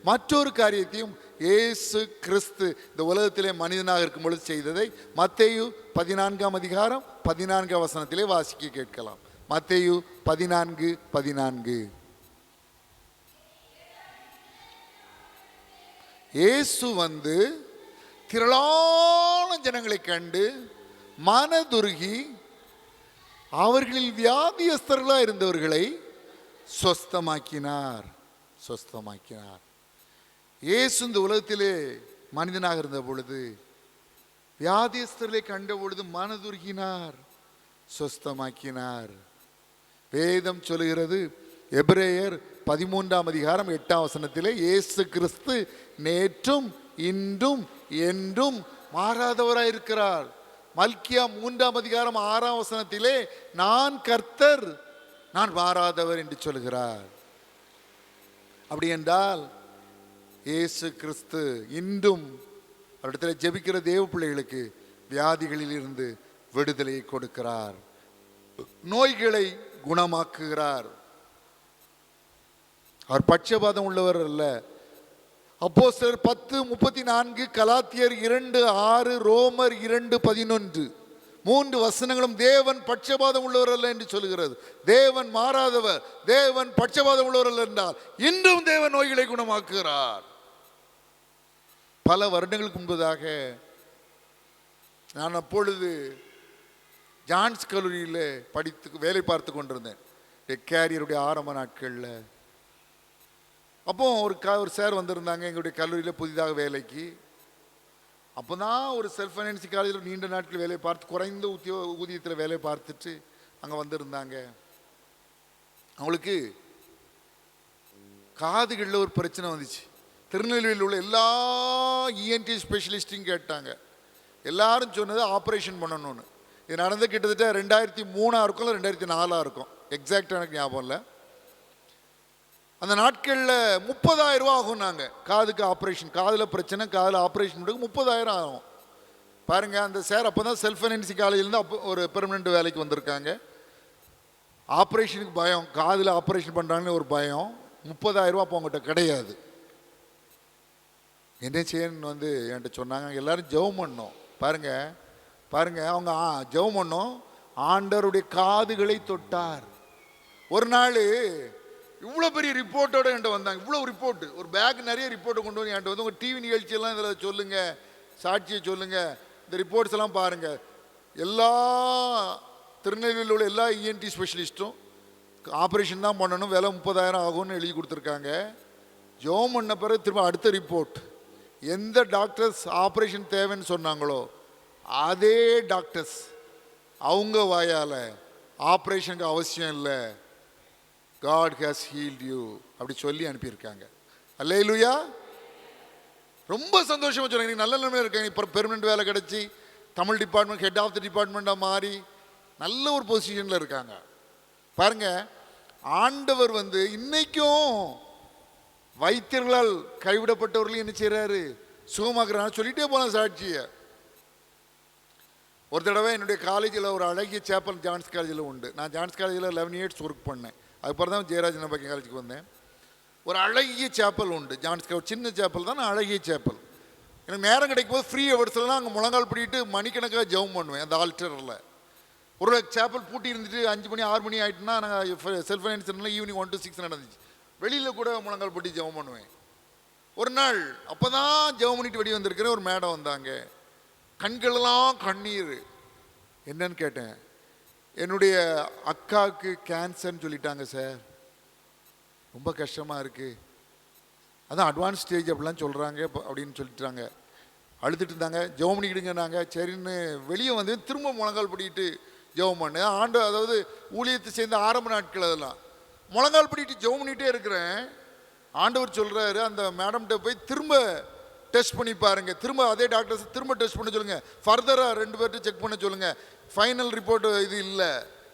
மற்றொரு காரியத்தையும் இயேசு கிறிஸ்து இந்த உலகத்திலே மனிதனாக இருக்கும் பொழுது செய்ததை மத்தேயு 14ஆம் அதிகாரம் 14ஆம் வசனத்திலே வாசிக்க கேட்கலாம். மத்தேயு 14:14. இயேசு வந்து திரளான ஜனங்களை கண்டு மனதுருகி அவர்களில் வியாதியஸ்தர்களாக இருந்தவர்களை சொஸ்தமாக்கினார். இயேசு இந்த உலகத்திலே மனிதனாக இருந்த பொழுது வியாதியஸ்தர்களை கண்ட பொழுது மனதுருகினார், சொஸ்தமாக்கினார். வேதம் சொல்லுகிறது, எபிரேயர் 13ஆம் அதிகாரம் 8ஆம் வசனத்திலே, இயேசு கிறிஸ்து நேற்றும் இன்றும் என்றும் மாறாதவராயிருக்கிறார். மல்கியா 3ஆம் அதிகாரம் 6ஆம் வசனத்திலே, நான் கர்த்தர், நான் மாறாதவர் என்று சொல்கிறார். அப்படி என்றால் இயேசு கிறிஸ்து இன்றும் அவரிடத்தில் ஜெபிக்கிற தேவ பிள்ளைகளுக்கு வியாதிகளில் இருந்து விடுதலையை கொடுக்கிறார், நோய்களை குணமாக்குகிறார். அவர் பட்சபாதம் உள்ளவர் அல்ல. அப்போஸ்தலர் 10:34, கலாத்தியர் 2:6, ரோமர் 2:11 3 வசனங்களும் தேவன் பட்சபாதம் உள்ளவர் அல்ல என்று சொல்கிறது. தேவன் மாறாதவர், தேவன் பட்சபாதம் உள்ளவர் அல்ல என்றால் இன்றும் தேவன் நோய்களை குணமாக்குகிறார். பல வருடங்களுக்கு முன்பதாக நான் அப்பொழுது ஜான்ஸ் கல்லூரியில் வேலை பார்த்து கொண்டிருந்தேன் கேரியருடைய ஆரம்ப நாட்களில். அப்போ ஒரு சார் வந்திருந்தாங்க எங்களுடைய கல்லூரியில் புதிதாக வேலைக்கு. அப்போ தான் ஒரு செல்ஃப் ஃபைனான்சிங் காலேஜில் நீண்ட நாட்கள் வேலையை பார்த்து குறைந்த ஊதியத்தில் வேலையை பார்த்துட்டு அங்கே வந்திருந்தாங்க. அவங்களுக்கு காதுகளில் ஒரு பிரச்சனை வந்துச்சு. திருநெல்வேலியில் உள்ள எல்லா இஎன்டி ஸ்பெஷலிஸ்ட்டையும் கேட்டாங்க. எல்லாரும் சொன்னது ஆப்ரேஷன் பண்ணணும்னு. இது நடந்து கிட்டத்தட்ட 2003 இருக்கும் இல்லை 2004 இருக்கும், எக்ஸாக்டாக எனக்கு ஞாபகம் இல்லை. அந்த நாட்களில் 30,000 ரூபா ஆகும். நாங்கள் காதுக்கு ஆப்ரேஷன், காதில் பிரச்சனை, காதில் ஆப்ரேஷன் பண்ணுறது 30,000 ஆகும் பாருங்கள். அந்த சார் அப்போ தான் செல்ஃப் ஃபைனான்சிங் காலேஜிலேருந்து அப்போ ஒரு பெர்மனெண்ட் வேலைக்கு வந்திருக்காங்க. ஆப்ரேஷனுக்கு பயம், காதில் ஆப்ரேஷன் பண்ணுறாங்கன்னு ஒரு பயம். 30,000 ரூபா அப்போ அவங்ககிட்ட கிடையாது. என்ன செய்யணும்னு என்கிட்ட சொன்னாங்க. எல்லோரும் ஜெபம் பண்ணோம். பாருங்கள் அவங்க ஜெபம் பண்ணோம். ஆண்டவருடைய காதுகளை தொட்டார். ஒரு நாள் இவ்வளோ பெரிய ரிப்போர்ட்டோட என்கிட்ட வந்தாங்க. இவ்வளோ ரிப்போர்ட்டு, ஒரு பேக் நிறைய ரிப்போர்ட்டை கொண்டு வந்து என்கிட்ட உங்கள் டிவி நிகழ்ச்சியெல்லாம் இதில் சொல்லுங்கள், சாட்சியை சொல்லுங்கள், இந்த ரிப்போர்ட்ஸ் எல்லாம் பாருங்கள். எல்லா திருநெல்வேலியில் உள்ள எல்லா இஎன்டி ஸ்பெஷலிஸ்ட்டும் ஆப்ரேஷன் தான் பண்ணணும், விலை 30,000 ஆகும்னு எழுதி கொடுத்துருக்காங்க. ஜோம் பண்ண பிறகு திரும்ப அடுத்த ரிப்போர்ட், எந்த டாக்டர்ஸ் ஆப்ரேஷன் தேவைன்னு சொன்னாங்களோ அதே டாக்டர்ஸ் அவங்க வாயால் ஆப்ரேஷனுக்கு அவசியம் இல்லை, God has healed you அப்படி சொல்லி அனுப்பியிருக்காங்க. அல்லேலூயா. ரொம்ப சந்தோஷமாக சொன்னாங்க. நீங்கள் நல்ல நிலைமையில் இருக்காங்க. இப்போ பெர்மனெண்ட் வேலை கிடச்சி Tamil department head of the டிபார்ட்மெண்ட்டாக மாறி நல்ல ஒரு பொசிஷனில் இருக்காங்க. பாருங்கள், ஆண்டவர் இன்னைக்கும் வைத்தியர்களால் கைவிடப்பட்டவர்கள் என்ன செய்கிறாரு, சுகமாக்குறாங்க. சொல்லிகிட்டே போகலாம் சாட்சியை. ஒரு தடவை என்னுடைய காலேஜில் ஒரு அழகிய சேப்பல் ஜான்ஸ் காலேஜில் உண்டு. நான் ஜான்ஸ் காலேஜில் 11 இயர்ஸ் ஒர்க் பண்ணேன். அதுக்கப்புறம் தான் ஜெயராஜன் நம்பக்கம் காலேஜுக்கு வந்தேன். ஒரு அழகிய சேப்பல் உண்டு ஜான்ஸ் காலேஜ், சின்ன சேப்பல் தான், அழகிய சேப்பல். எனக்கு நேரம் கிடைக்கும் போது ஃப்ரீ ஹவர்ஸ்லாம் அங்கே முழங்கால் பிடிட்டு மணிக்கணக்காக ஜெபம் பண்ணுவேன் அந்த ஆல்டரில். ஒரு சேப்பல் பூட்டி இருந்துட்டு 5 மணி 6 மணி ஆகிட்டுனா நாங்கள் செல்ஃப் ஃபைனான்ஸ்லாம் ஈவினிங் 1 to 6 நடந்துச்சு. வெளியில் கூட முழங்கால் பூட்டி ஜெபம் பண்ணுவேன். ஒரு நாள் அப்போ தான் ஜெபம் பண்ணிட்டு வெளியே வந்திருக்கிறேன். ஒரு மேடம் வந்தாங்க, கண்களெல்லாம் கண்ணீர். என்னன்னு கேட்டேன். என்னுடைய அக்காவுக்கு கேன்சர்னு சொல்லிட்டாங்க சார், ரொம்ப கஷ்டமாக இருக்குது, அதான் அட்வான்ஸ் ஸ்டேஜ் அப்படிலாம் சொல்கிறாங்க அப்படின்னு சொல்லிட்டாங்க. அழுதுட்டு இருந்தாங்க. ஜெபம் பண்ணிக்கிடுங்க. நாங்கள் சரின்னு வெளியே திரும்ப முழங்கால் படிக்கிட்டு ஜெபம் பண்ணேன். அதாவது ஊழியத்தை சேர்ந்த ஆரம்ப நாட்கள் அதெல்லாம் முழங்கால் படிக்கிட்டு ஜெபம் பண்ணிகிட்டே இருக்கிறேன். ஆண்டவர் சொல்கிறாரு, அந்த மேடம்கிட்ட போய் திரும்ப டெஸ்ட் பண்ணி பாருங்க, திரும்ப அதே டாக்டர்ஸ் திரும்ப டெஸ்ட் பண்ண சொல்லுங்கள், ஃபர்தராக 2 பேர்ட்டு செக் பண்ண சொல்லுங்கள், ஃபைனல் ரிப்போர்ட் இது இல்லை,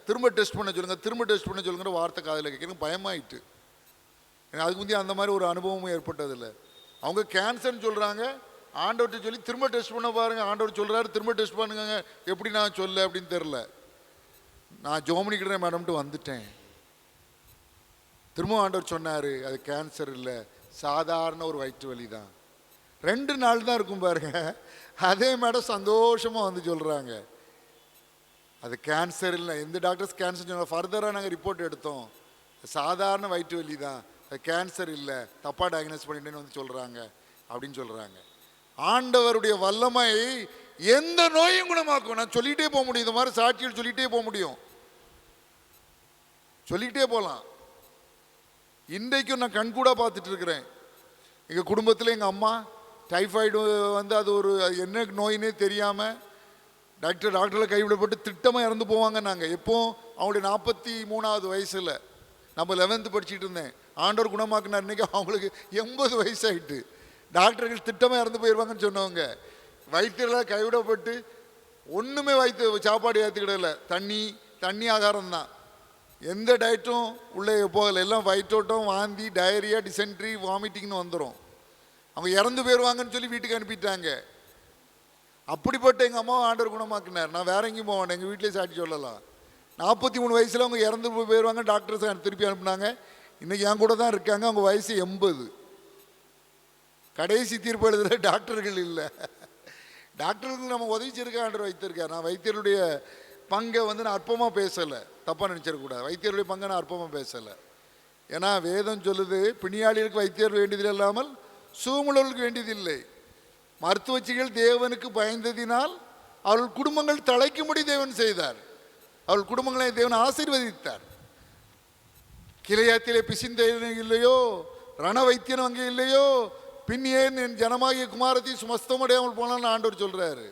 திரும்ப டெஸ்ட் பண்ண சொல்லுங்கள், திரும்ப டெஸ்ட் பண்ண சொல்லுங்கிற வார்த்தை காதில் கேட்க பயமாயிட்டு. எனக்கு அதுக்கு முந்தைய அந்த மாதிரி ஒரு அனுபவமும் ஏற்பட்டதில்லை. அவங்க கேன்சர்னு சொல்கிறாங்க, ஆண்டவர்கிட்ட சொல்லி திரும்ப டெஸ்ட் பண்ண பாருங்கள், ஆண்டவர் சொல்கிறாரு திரும்ப டெஸ்ட் பண்ணுங்க, எப்படி நான் சொல்ல அப்படின்னு தெரில. நான் ஜோமனிக்கிறேன் மேடம்ட்டு வந்துட்டேன். திரும்ப ஆண்டவர் சொன்னார், அது கேன்சர் இல்லை, சாதாரண ஒரு வயிற்று வலி தான், 2 நாள் தான் இருக்கும் பாருங்க. அதே மேடம் சந்தோஷமாக சொல்கிறாங்க, அது கேன்சர் இல்லை. எந்த டாக்டர்ஸ் கேன்சர் சொன்னாங்க, ஃபர்தராக நாங்கள் ரிப்போர்ட் எடுத்தோம், சாதாரண வயிற்று வலி தான், அது கேன்சர் இல்லை, தப்பாக டயக்னோஸ் பண்ணிட்டேன்னு சொல்கிறாங்க அப்படின்னு சொல்கிறாங்க. ஆண்டவருடைய வல்லமை எந்த நோயும் குணமாக்கும். நான் சொல்லிகிட்டே போக முடியும், இந்த மாதிரி சாட்சிகள் சொல்லிகிட்டே போக முடியும், சொல்லிக்கிட்டே போகலாம். இன்றைக்கும் நான் கண்கூட பார்த்துட்டு இருக்கிறேன். எங்கள் குடும்பத்தில் எங்கள் அம்மா டைஃபாய்டு அது ஒரு என்ன நோயினே தெரியாமல் டாக்டரில் கைவிடப்பட்டு திட்டமாக இறந்து போவாங்க. நாங்கள் எப்போ அவங்களுடைய 43வது வயசில், நம்ம 11th படிச்சுட்டு இருந்தேன், ஆண்டவர் குணமாக்குனார். இன்றைக்கி அவங்களுக்கு 80 வயசாகிட்டு டாக்டர்கள் திட்டமாக இறந்து போயிடுவாங்கன்னு சொன்னவங்க. வைத்தியர்களால் கைவிடப்பட்டு ஒன்றுமே சாப்பாடு ஏற்றுக்கிடல, தண்ணி ஆகாரம் தான், எந்த டயட்டும் உள்ளே போகலை, எல்லாம் வயிற்றோட்டம், வாந்தி, டயரியா, டிசென்ட்ரி, வாமிட்டிங்னு வந்துடும். அவங்க இறந்து போயிடுவாங்கன்னு சொல்லி வீட்டுக்கு அனுப்பிட்டாங்க. அப்படிப்பட்ட எங்கள் அம்மாவை ஆண்டவர் குணமாக்குனார். நான் வேற எங்கேயும் போவேன், எங்கள் வீட்டிலே சாட்சி சொல்லலாம். 43 வயசில் அவங்க இறந்து போயிடுவாங்க, டாக்டர்ஸ் திருப்பி அனுப்புனாங்க. இன்றைக்கி என் கூட தான் இருக்காங்க, அவங்க வயசு 80. கடைசி தீர்ப்பு எழுதுகிற டாக்டர்கள் இல்லை. டாக்டர்களுக்கு நம்ம உதவி செய்ய ஆண்டவர் வைத்திருக்கார். நான் வைத்தியருடைய பங்கை நான் அற்பமாக பேசலை, தப்பாக நினச்சிடக்கூடாது. வைத்தியருடைய பங்கை நான் அற்பமாக பேசலை. ஏன்னா வேதம் சொல்லுது, பிணியாளிகளுக்கு வைத்தியர் வேண்டியதில் இல்லாமல் சுகமுள்ளவர்களுக்கு வேண்டியதில்லை. மருத்துவச்சிகள் தேவனுக்கு பயந்ததினால் அவர்கள் குடும்பங்கள் தலைக்கும்படி தேவன் செய்தார். அவள் குடும்பங்களை தேவன் ஆசீர்வதித்தார். கிளையாத்திலே பிசிந்த இல்லையோ, ரண வைத்தியனும் அங்கே இல்லையோ, பின் ஏன் என் ஜனமாகிய குமாரத்தை சுமஸ்தமடையாமல் போனான்னு ஆண்டவர் சொல்றாரு.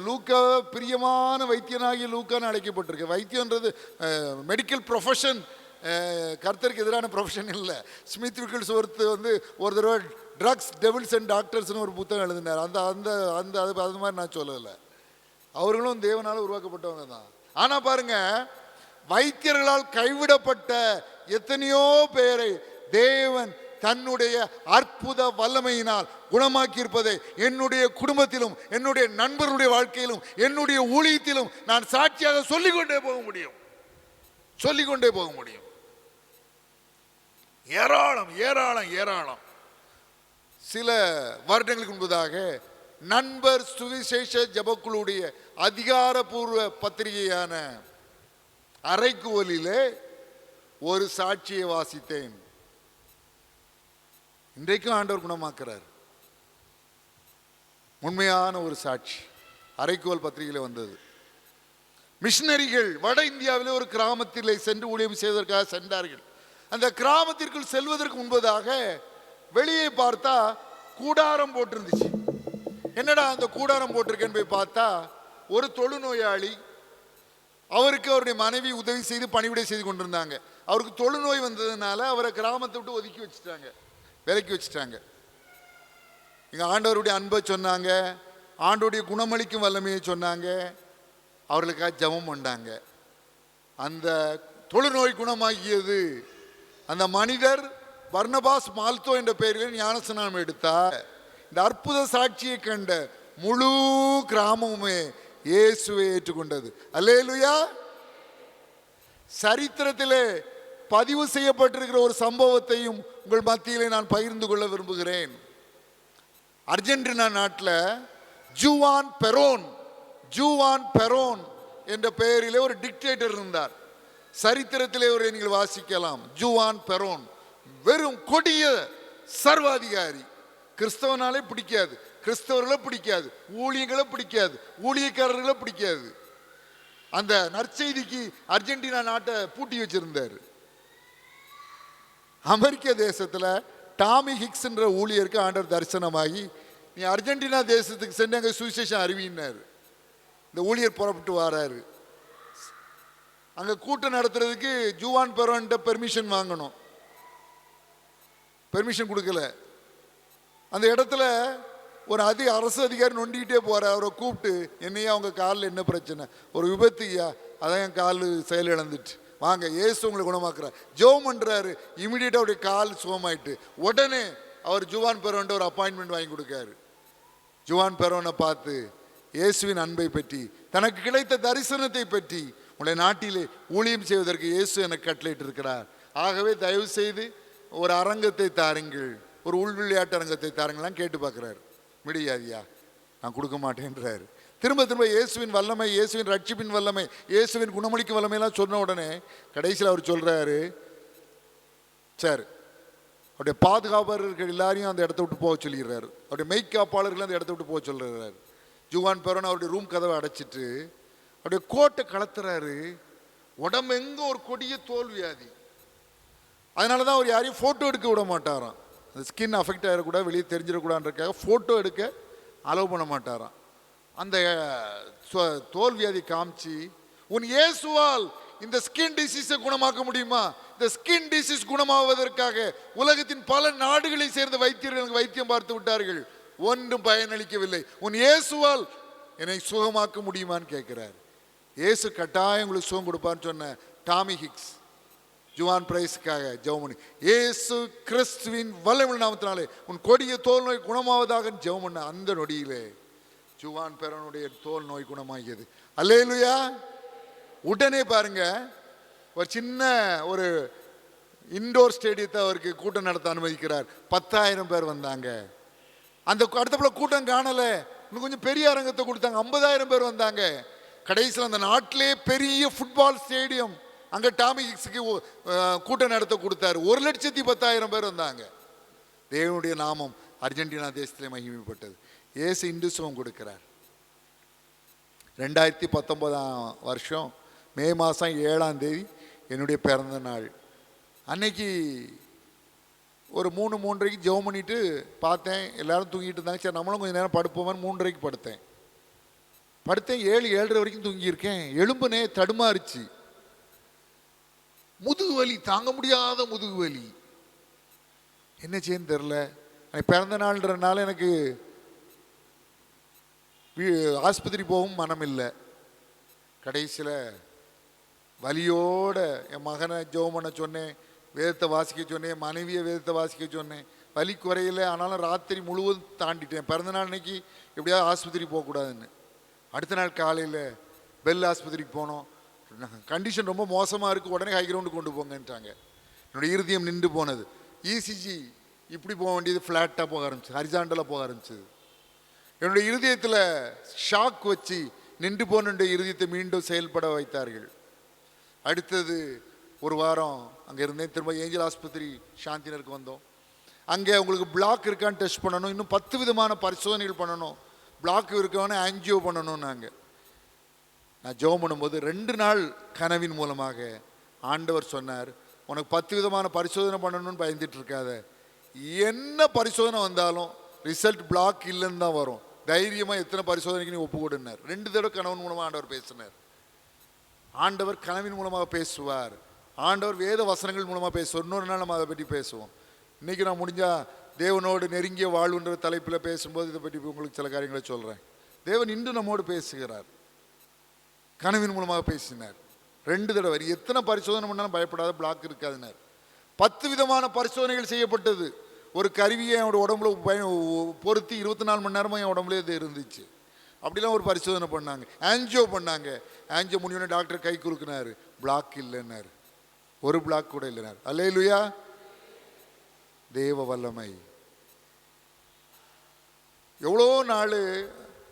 லூக்கா பிரியமான வைத்தியனாகிய லூக்கான்னு அழைக்கப்பட்டிருக்கு. வைத்தியன்றது மெடிக்கல் ப்ரொஃபஷன், கர்த்தருக்கு எதிரான ப்ரொஃபஷன் இல்லை. ஸ்மித் விக்கிள்ஸ் வந்து ஒரு தடவை ட்ரக்ஸ் டெவில்ஸ் அண்ட் டாக்டர்ஸ்னு ஒரு புத்தகம் எழுதினார். அந்த அந்த அந்த அது மாதிரி நான் சொல்லலை. அவர்களும் தேவனால் உருவாக்கப்பட்டவங்க தான். ஆனால் பாருங்க, வைத்தியர்களால் கைவிடப்பட்ட எத்தனையோ பேரை தேவன் தன்னுடைய அற்புத வல்லமையினால் குணமாக்கி இருப்பதை என்னுடைய குடும்பத்திலும் என்னுடைய நண்பர்களுடைய வாழ்க்கையிலும் என்னுடைய ஊழியத்திலும் நான் சாட்சியாக சொல்லிக்கொண்டே போக முடியும். ஏராளம் ஏராளம் ஏராளம். சில வருடங்களுக்கு முன்பதாக நண்பர் சுவிசேஷ ஜபக்குழுடைய அதிகாரப்பூர்வ பத்திரிகையான அறைகூவலிலே ஒரு சாட்சியை வாசித்தேன். இன்றைக்கும் ஆண்டவர் குணமாக்குறார். உண்மையான ஒரு சாட்சி அறைகூவல் பத்திரிகையில் வந்தது. மிஷனரிகள் வட இந்தியாவிலே ஒரு கிராமத்திலே சென்று ஊழியம் செய்வதற்காக சென்றார்கள். அந்த கிராமத்திற்குள் செல்வதற்கு முன்பதாக வெளியே பார்த்தா கூடாரம் போட்டிருந்துச்சு. என்னடா அந்த கூடாரம் போட்டிருக்கேன்னு போய் பார்த்தா ஒரு தொழுநோயாளி, அவருக்கு அவருடைய மனைவி உதவி செய்து பணிவிடை செய்து கொண்டிருந்தாங்க. அவருக்கு தொழுநோய் வந்ததுனால அவரை கிராமத்தை விட்டு ஒதுக்கி வச்சுட்டாங்க, விலக்கி வச்சுட்டாங்க. இங்க ஆண்டவருடைய அன்பை சொன்னாங்க, ஆண்டோடைய குணமளிக்கும் வல்லமையை சொன்னாங்க, அவர்களுக்காக ஜெபம் பண்ணாங்க. அந்த தொழுநோய் குணமாகியது. அந்த மனிதர் பர்னபாஸ் மால்தோ என்ற பெயரில் ஞானஸ்நானம் எடுத்தார். இந்த அற்புத சாட்சியை கண்ட முழு கிராமமுமே இயேசுவை ஏற்றுக்கொண்டது. அல்லேலூயா. சரித்திரத்திலே பதிவு செய்யப்பட்டிருக்கிற ஒரு சம்பவத்தையும் உங்கள் மத்தியிலே நான் பகிர்ந்து கொள்ள விரும்புகிறேன். அர்ஜென்டினா நாட்டில் ஜூவான் பெரோன் என்ற பெயரிலே ஒரு டிக்டேட்டர் இருந்தார். சரித்திரத்திலே ஒரு நீங்கள் வாசிக்கலாம். ஜூவான் பெரோன் வெறும் கொடிய சர்வாதிகாரி. கிறிஸ்தவனாலே பிடிக்காது, கிறிஸ்தவர்களை பிடிக்காது, ஊழியர்களை பிடிக்காது, ஊழியக்காரர்களை பிடிக்காது. அந்த நற்செய்திக்கு அர்ஜென்டினா நாட்டை பூட்டி வச்சிருந்தார். அமெரிக்க தேசத்தில் டாமி ஹிக்ஸ் என்ற ஊழியருக்கு ஆண்டவர் தரிசனமாகி, நீ அர்ஜென்டினா தேசத்துக்கு சென்று அங்கே சுவிசேஷம் அறிவினார். இந்த ஊழியர் புறப்பட்டு வராரு. அங்கே கூட்டம் நடத்துறதுக்கு ஜூவான் பெரோன்ட்ட பெர்மிஷன் வாங்கணும். பெர்மிஷன் கொடுக்கல. அந்த இடத்துல ஒரு அரசு அதிகாரி நொண்டிக்கிட்டே போகிறார். அவரை கூப்பிட்டு, என்னையா அவங்க காலில் என்ன பிரச்சனை? ஒரு விபத்துயா, அதான் என் கால் செயல் இழந்துட்டு, வாங்க ஏசு உங்களை குணமாக்குறார். ஜெபம் பண்ணுறாரு. இமீடியட்டாக அவருடைய கால் சுகமாயிட்டு உடனே அவர் ஜூவான் பெரோன்ட்ட ஒரு அப்பாயின்மெண்ட் வாங்கி கொடுக்காரு. ஜூவான் பெரோனை பார்த்து இயேசுவின் அன்பை பற்றி, தனக்கு கிடைத்த தரிசனத்தை பற்றி, உங்களுடைய நாட்டிலே ஊழியம் செய்வதற்கு இயேசு எனக்கு கட்டளையிட்டு இருக்கிறார். ஆகவே தயவு செய்து ஒரு அரங்கத்தை தாருங்கள், ஒரு உள் விளையாட்டு அரங்கத்தை தாருங்களாம் கேட்டு பார்க்குறாரு. முடியாதியா, நான் கொடுக்க மாட்டேன்றாரு. திரும்ப திரும்ப இயேசுவின் வல்லமை, இயேசுவின் ரட்சிப்பின் வல்லமை, இயேசுவின் குணமளிக்கும் வல்லமையெல்லாம் சொன்ன உடனே கடைசியில் அவர் சொல்கிறாரு, சார் அவருடைய பாதுகாவலர்கள் எல்லாரையும் அந்த இடத்த விட்டு போக சொல்லிடுறாரு. அவருடைய மெய்க்காப்பாளர்கள் அந்த இடத்த விட்டு போக சொல்கிறாரு. ஜூவான் பெரோன் அவருடைய ரூம் கதவை அடைச்சிட்டு அவருடைய கோட்டை கலத்துறாரு. உடம்பு எங்கே ஒரு கொடிய தோல்வியாதி. அதனால தான் அவர் யாரையும் ஃபோட்டோ எடுக்க விட மாட்டாராம். அந்த ஸ்கின் அஃபெக்ட் ஆகிடக்கூடாது, வெளியே தெரிஞ்சிடக்கூடாதுன்றக்காக ஃபோட்டோ எடுக்க அலோவ் பண்ண மாட்டாராம். அந்த தோல்வியாதி காமிச்சு, உன் இயேசுவால் இந்த ஸ்கின் டிசீஸை குணமாக்க முடியுமா? இந்த ஸ்கின் டிசீஸ் குணமாவதற்காக உலகத்தின் பல நாடுகளை சேர்ந்த வைத்தியர்களுக்கு வைத்தியம் பார்த்து விட்டார்கள், ஒன்றும் பயனளிக்கவில்லை. உன் இயேசுவால் என்னை சுகமாக்க முடியுமான்னு கேட்கிறார். இயேசு கட்டாயம் உங்களுக்கு சுகம் கொடுப்பான்னு சொன்ன டாமி ஹிக்ஸ் ஜுவான் பிரைஸுக்காக ஜெபம் பண்ணி, இயேசு கிறிஸ்துவின் வல்லமை நாமத்தினாலே உன் கொடிய தோல் நோய் குணமாவதாக ஜெபம் பண்ண அந்த நொடியிலே ஜுவான் பெரோனுடைய தோல் நோய் குணமாகியது. அல்லேலூயா. உடனே பாருங்க, ஒரு சின்ன ஒரு இண்டோர் ஸ்டேடியத்தை அவருக்கு கூட்டம் நடத்த அனுமதிக்கிறார். 10,000 பேர் வந்தாங்க. அந்த அடுத்தப்பல கூட்டம் காணலை, இன்னும் கொஞ்சம் பெரிய அரங்கத்தை கொடுத்தாங்க. 50,000 பேர் வந்தாங்க. கடைசியில் அந்த நாட்டிலே பெரிய ஃபுட்பால் ஸ்டேடியம் அங்கே டாமி ஹிக்ஸுக்கு கூட்டம் நடத்த கொடுத்தாரு. 1,10,000 பேர் வந்தாங்க. தேவனுடைய நாமம் அர்ஜென்டினா தேசத்திலே மகிமைப்பட்டது. இயேசு இந்து சுகம் கொடுக்கிறார். 2019 மே மாதம் 7ஆம் தேதி என்னுடைய பிறந்த நாள். அன்னைக்கு ஒரு 3:30 ஜெபம் பண்ணிட்டு பார்த்தேன், எல்லாரும் தூங்கிட்டு இருந்தாங்க. சரி நம்மளும் கொஞ்சம் நேரம் படுப்போம்னு 3:30 படுத்தேன். 7:30 வரைக்கும் தூங்கியிருக்கேன். எலும்புனே தடுமாறுச்சு. முதுகு வலி, தாங்க முடியாத முதுகு வலி. என்ன செய்யன்னு தெரில. பிறந்த நாள்ன்றனால எனக்கு ஆஸ்பத்திரி போகவும் மனம் இல்லை. கடைசியில் வலியோட என் மகனை ஜெபம் பண்ண சொன்னேன், வேதத்தை வாசிக்க சொன்னேன், மனைவியை வேதத்தை வாசிக்க சொன்னேன். வலி குறையில, ஆனாலும் ராத்திரி முழுவதும் தாண்டிட்டேன். பிறந்த நாள் அன்னைக்கு எப்படியாவது ஆஸ்பத்திரி போகக்கூடாதுன்னு. அடுத்த நாள் காலையில் பெல் ஆஸ்பத்திரிக்கு போனோம். கண்டிஷன் ரொம்ப மோசமாக இருக்குது, உடனே ஹை கிரவுண்டு கொண்டு போங்கன்ட்டாங்க. என்னுடைய இருதயம் நின்று போனது. இசிஜி இப்படி போக வேண்டியது ஃப்ளாட்டாக போக ஆரம்பிச்சு, ஹரிசாண்டலாக போக ஆரம்பிச்சது. என்னுடைய இருதயத்தில் ஷாக் வச்சு நின்று போன இருதயத்தை மீண்டும் செயல்பட வைத்தார்கள். அடுத்தது ஒரு வாரம் அங்கே இருந்தேன். திரும்ப ஏஞ்சல் ஆஸ்பத்திரி சாந்தினருக்கு வந்தோம். அங்கே உங்களுக்கு பிளாக் இருக்கான்னு டெஸ்ட் பண்ணணும், இன்னும் 10 விதமான பரிசோதனைகள் பண்ணணும், பிளாக் இருக்கான்னு ஆன்ஜியோ பண்ணணும். நான் ஜெபம் பண்ணும்போது 2 நாள் கனவின் மூலமாக ஆண்டவர் சொன்னார், உனக்கு 10 விதமான பரிசோதனை பண்ணணும்னு பயந்துட்டு இருக்காத, என்ன பரிசோதனை வந்தாலும் ரிசல்ட் பிளாக் இல்லைன்னு தான் வரும், தைரியமாக எத்தனை பரிசோதனைக்கு நீ ஒப்பு கொடுனார். 2 தடவை கனவின் மூலமாக ஆண்டவர் பேசினார். ஆண்டவர் கனவின் மூலமாக பேசுவார், ஆண்டவர் வேத வசனங்கள் மூலமாக பேசுவார். இன்னொரு நாள் நம்ம அதை பற்றி பேசுவோம். இன்றைக்கி நான் முடிஞ்சால் தேவனோடு நெருங்கிய வாழ்வுன்ற தலைப்பில் பேசும்போது இதை பற்றி உங்களுக்கு சில காரியங்களை சொல்கிறேன். தேவன் இன்று நம்மோடு பேசுகிறார், கனவின் மூலமாக பேசினார். 2 தடவை. எத்தனை பரிசோதனை பண்ணாலும் பயப்படாத, பிளாக் இருக்காதுனார். 10 விதமான பரிசோதனைகள் செய்யப்பட்டது. ஒரு கருவியை என்னோட உடம்புல பொருத்தி 24 மணி நேரமாக என் உடம்புல இது இருந்துச்சு. அப்படிலாம் ஒரு பரிசோதனை பண்ணாங்க, ஆன்ஜியோ பண்ணாங்க. ஆன்ஜியோ முடிஞ்சோடனே டாக்டர் கை குலுக்கினார், பிளாக் இல்லைன்னாரு, ஒரு பிளாக் கூட இல்லைனார். அல்லேலூயா. தேவ வல்லமை. எவ்வளோ நாள்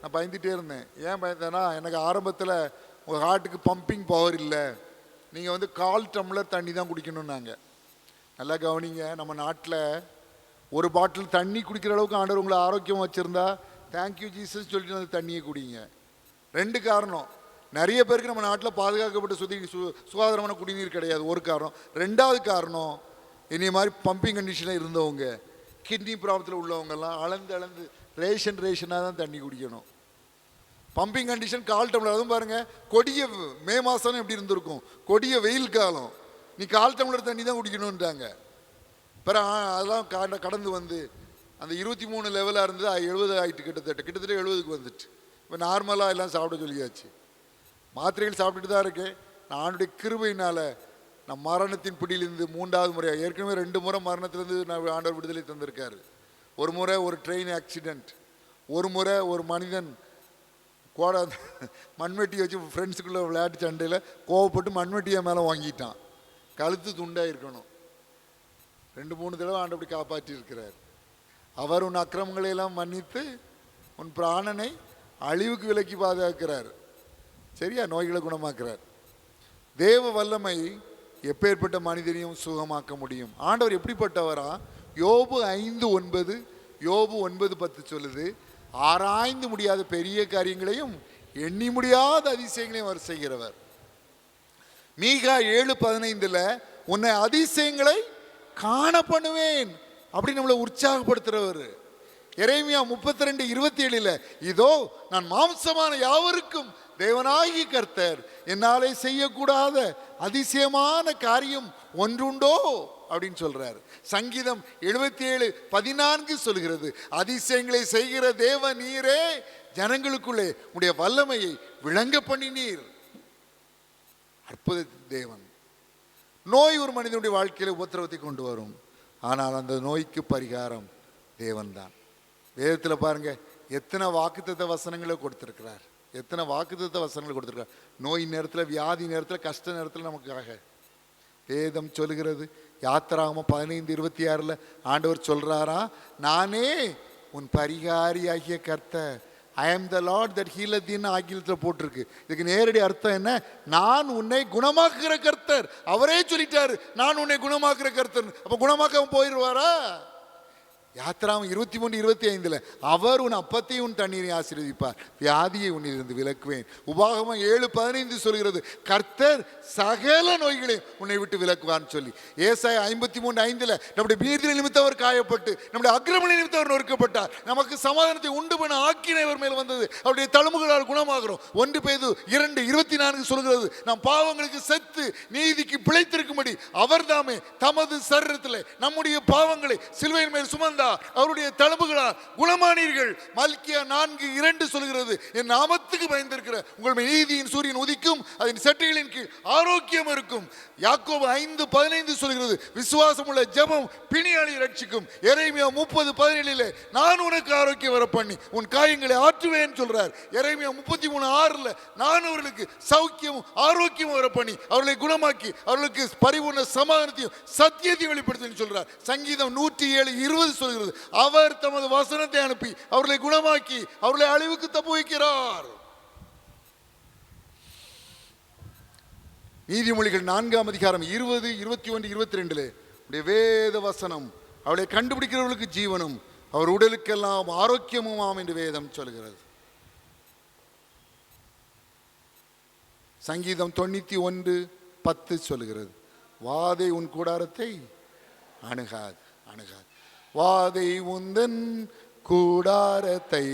நான் பயந்துகிட்டே இருந்தேன். ஏன் பயந்தேன்னா, எனக்கு ஆரம்பத்தில் உங்கள் ஹார்ட்டுக்கு பம்பிங் பவர் இல்லை, நீங்கள் 1/4 டம்ளர் தண்ணி தான் குடிக்கணும்னாங்க. நல்லா கவனிங்க, நம்ம நாட்டில் ஒரு பாட்டில் தண்ணி குடிக்கிற அளவுக்கு ஆண்டவர் உங்களை ஆரோக்கியமாக வச்சுருந்தா தேங்க்யூ ஜீசஸ் சொல்லிட்டு அந்த தண்ணியை குடிங்க. 2 காரணம். நிறைய பேருக்கு நம்ம நாட்டில் பாதுகாக்கப்பட்ட சுகாதாரமான குடிநீர் கிடையாது, ஒரு காரணம். 2வது காரணம், என்னைய மாதிரி பம்பிங் கண்டிஷனில் இருந்தவங்க, கிட்னி ப்ராப்ளத்தில் உள்ளவங்கெல்லாம் அளந்து ரேஷனாக தான் தண்ணி குடிக்கணும். Pumping condition 1/4 tumbler. அதுவும் பாருங்கள், கொடிய மே மாதம் எப்படி இருந்திருக்கும், கொடிய வெயில் காலம், நீ 1/4 டம்ளர் தண்ணி தான் குடிக்கணுன்ட்டாங்க. பிறகு அதெல்லாம் கடந்து அந்த 23 லெவலாக இருந்தது 70 ஆகிட்டு, கிட்டத்தட்ட 70க்கு வந்துட்டு. இப்போ நார்மலாக எல்லாம் சாப்பிட சொல்லியாச்சு. மாத்திரைகள் சாப்பிட்டுட்டு தான் இருக்கேன். நான் ஆண்டுடைய கிருபையினால் நான் மரணத்தின் பிடியிலிருந்து 3வது முறையாக, ஏற்கனவே 2 முறை மரணத்திலேருந்து நான் ஆண்டவர் விடுதலை தந்திருக்காரு. ஒரு முறை ஒரு ட்ரெயின் ஆக்சிடெண்ட், ஒரு முறை ஒரு மனிதன் மண்வெட்டி வச்சு ஃப்ரெண்ட்ஸுக்குள்ளே விளையாட்டு சண்டையில் கோவப்பட்டு மண்வெட்டியை மேலே வாங்கிட்டான், கழுத்து துண்டாக இருக்கணும். 2-3 தடவை ஆண்டபடி காப்பாற்றி இருக்கிறார். அவர் உன் அக்கிரமங்களை எல்லாம் மன்னித்து உன் பிராணனை அழிவுக்கு விலக்கி பாதுகாக்கிறார். சரியா? நோய்களை குணமாக்குறார். தேவ வல்லமை எப்பேற்பட்ட மனிதனையும் சுகமாக்க முடியும். ஆண்டவர் எப்படிப்பட்டவரா? யோபு 5:9, யோபு 9:10 சொல்லுது, ஆராய்ந்து முடியாத பெரிய காரியங்களையும் எண்ணி முடியாத அதிசயங்களையும் அவர் செய்கிறவர். மீகா 7:15 உன்னை அதிசயங்களை காண பண்ணுவேன் அப்படி நம்மளை உற்சாகப்படுத்துறவர். எரேமியா 32:27 இதோ நான் மாம்சமான யாவருக்கும் தேவனாகி கர்த்தர், என்னாலே செய்யக்கூடாத அதிசயமான காரியம் ஒன்றுண்டோ அப்படின்னு சொல்றாரு. சங்கீதம் 77:14 சொல்கிறது, அதிசயங்களை செய்கிற தேவ நீரே, ஜனங்களுக்குள்ளே உடைய வல்லமையை விளங்க பண்ணினீர். அற்புத தேவன். நோய் ஒரு மனிதனுடைய வாழ்க்கையில உபத்திரவத்தை கொண்டு வரும், ஆனால் அந்த நோய்க்கு பரிகாரம் தேவன்தான். வேதத்தில் பாருங்க, எத்தனை வாக்குத்தத்த வசனங்களை கொடுத்திருக்கிறார், எத்தனை வாக்குத்தத்த வசனங்களை கொடுத்திருக்கிறார். நோய் நேரத்தில், வியாதி நேரத்தில், கஷ்ட நேரத்தில் நமக்காக வேதம் சொல்லுகிறது. யாத்திராகமம் 15:26 ஆண்டவர் சொல்றாரா, நானே உன் பரிகாரியாகிய கர்த்தர், ஐ ஆம் த லார்ட் தட் ஹீலத் இன் ஆங்கிலத்தில் போட்டிருக்கு. இதுக்கு நேரடி அர்த்தம் என்ன? நான் உன்னை குணமாக்குகிற கர்த்தர். அவரே சொல்லிட்டாரு, நான் உன்னை குணமாக்குற கர்த்தர். அப்போ குணமாக்க போயிடுவாரா? யாத்திராமம் 23:25 அவர் உன் அப்பத்தையும் உன் தண்ணீரை ஆசீர்வதிப்பார், வியாதியை உன்னிலிருந்து விலக்குவேன். உபாகமம் 7:15 சொல்கிறது, கர்த்தர் சகல நோய்களையும் உன்னை விட்டு விலக்குவான்னு சொல்லி. ஏசாயா 53:5 நம்முடைய மீறுதல் நிமித்தம் அவர் காயப்பட்டு நம்முடைய அக்கிரமங்களின் நிமித்தம் அவர் நொறுக்கப்பட்டார், நமக்கு சமாதானத்தை உண்டு பண்ண ஆக்கினை அவர் மேல் வந்தது, அவருடைய தழும்புகளால் குணமாகிறோம். 1 பேதுரு 2:24 சொல்கிறது, நாம் பாவங்களுக்கு செத்து நீதிக்கு பிழைத்திருக்கும்படி அவர் தாமே தமது சரீரத்தில் நம்முடைய பாவங்களை சிலுவையின் மேல் சுமந்தார், அவருடைய தழும்புகளால் குணமானீர்கள். மல்கியா 4:2 சொல்கிறது, என் நாமத்துக்கு பயந்திருக்கிற உங்கள் நீதியின் சூரியன் உதிக்கும், அதன் செட்டைகளின் கீழ் ஆரோக்கியம் இருக்கும். யாக்கோபு 5:15 சொல்கிறது, விசுவாசம் உள்ள ஜெபம் பிணியாளி ரட்சிக்கும். எரேமியா 30:17 நான் உனக்கு ஆரோக்கியம் வர பண்ணி உன் காயங்களை ஆற்றுவேன் சொல்றார். எரேமியா 33:6 நான் அவர்களுக்கு சௌக்கியமும் ஆரோக்கியமும் வர பண்ணி அவர்களை குணமாக்கி அவர்களுக்கு பரிபூர்ண சமாதானத்தையும் சத்தியத்தையும் வெளிப்படுத்த சொல்றார். சங்கீதம் 107:20 சொல்கிறது, அவர் தமது வசனத்தை அனுப்பி அவர்களை குணமாக்கி அவர்களை அழிவுக்கு தப்பு வைக்கிறார். நீதிமொழிகள் 4:20, 21, 22 வேத வசனம் அவளை கண்டுபிடிக்கிறவர்களுக்கு ஜீவனும் அவர் உடலுக்கெல்லாம் ஆரோக்கியமுமாம் என்று வேதம் சொல்கிறது. சங்கீதம் 91:10 சொல்கிறது, வாதை உன் கூடாரத்தை அணுகாது அணுகாது, வாதை உந்தன் கூடாரத்தை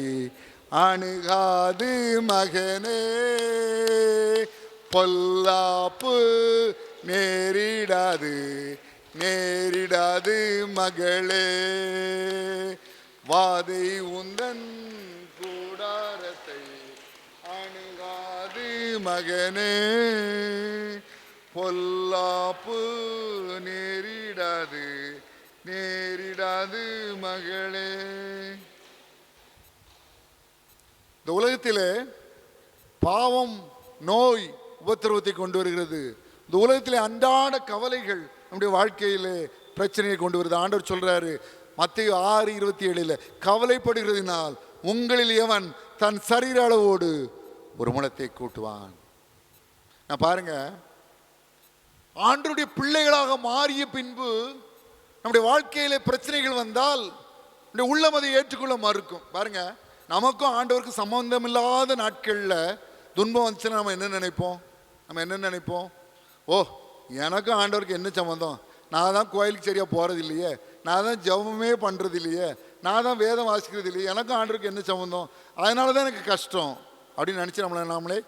அணுகாது மகனே, பொல்லாப்பு நேரிடாது நேரிடாது மகளே, வாதை உந்தன் கூடாரத்தை அணுகாது மகனே, பொல்லாப்பு நேரிடாது நேரிடாது மகளே. இந்த உலகத்திலே பாவம் நோய் உபத்திரவத்தை கொண்டு வருகிறது. இந்த உலகத்திலே அன்றாட கவலைகள் நம்முடைய வாழ்க்கையிலே பிரச்சனையை கொண்டு வருது. ஆண்டவர் சொல்றாரு மத்தேயு 6:27 கவலைப்படுகிறதினால் உங்களில் எவன் தன் சரீர அளவோடு ஒரு முழத்தை கூட்டுவான். நான் பாருங்க, ஆண்டவருடைய பிள்ளைகளாக மாறிய பின்பு நம்முடைய வாழ்க்கையிலே பிரச்சனைகள் வந்தால் நம்முடைய உள்ளம் அதை ஏற்றுக்கொள்ள மறுக்கும். பாருங்க, நமக்கும் ஆண்டவருக்கு சம்பந்தம் இல்லாத நாட்களில் துன்பம் வந்துச்சுன்னா நம்ம என்ன நினைப்போம்? ஓ, எனக்கும் ஆண்டவருக்கு என்ன சம்பந்தம், நான் தான் கோயிலுக்கு சரியாக போகிறது இல்லையே, நான் தான் ஜெபமே பண்ணுறது இல்லையே, நான் தான் வேதம் வாசிக்கிறது இல்லையே, எனக்கும் ஆண்டவருக்கு என்ன சம்பந்தம், அதனால தான் எனக்கு கஷ்டம் அப்படின்னு நினச்சி நாமளே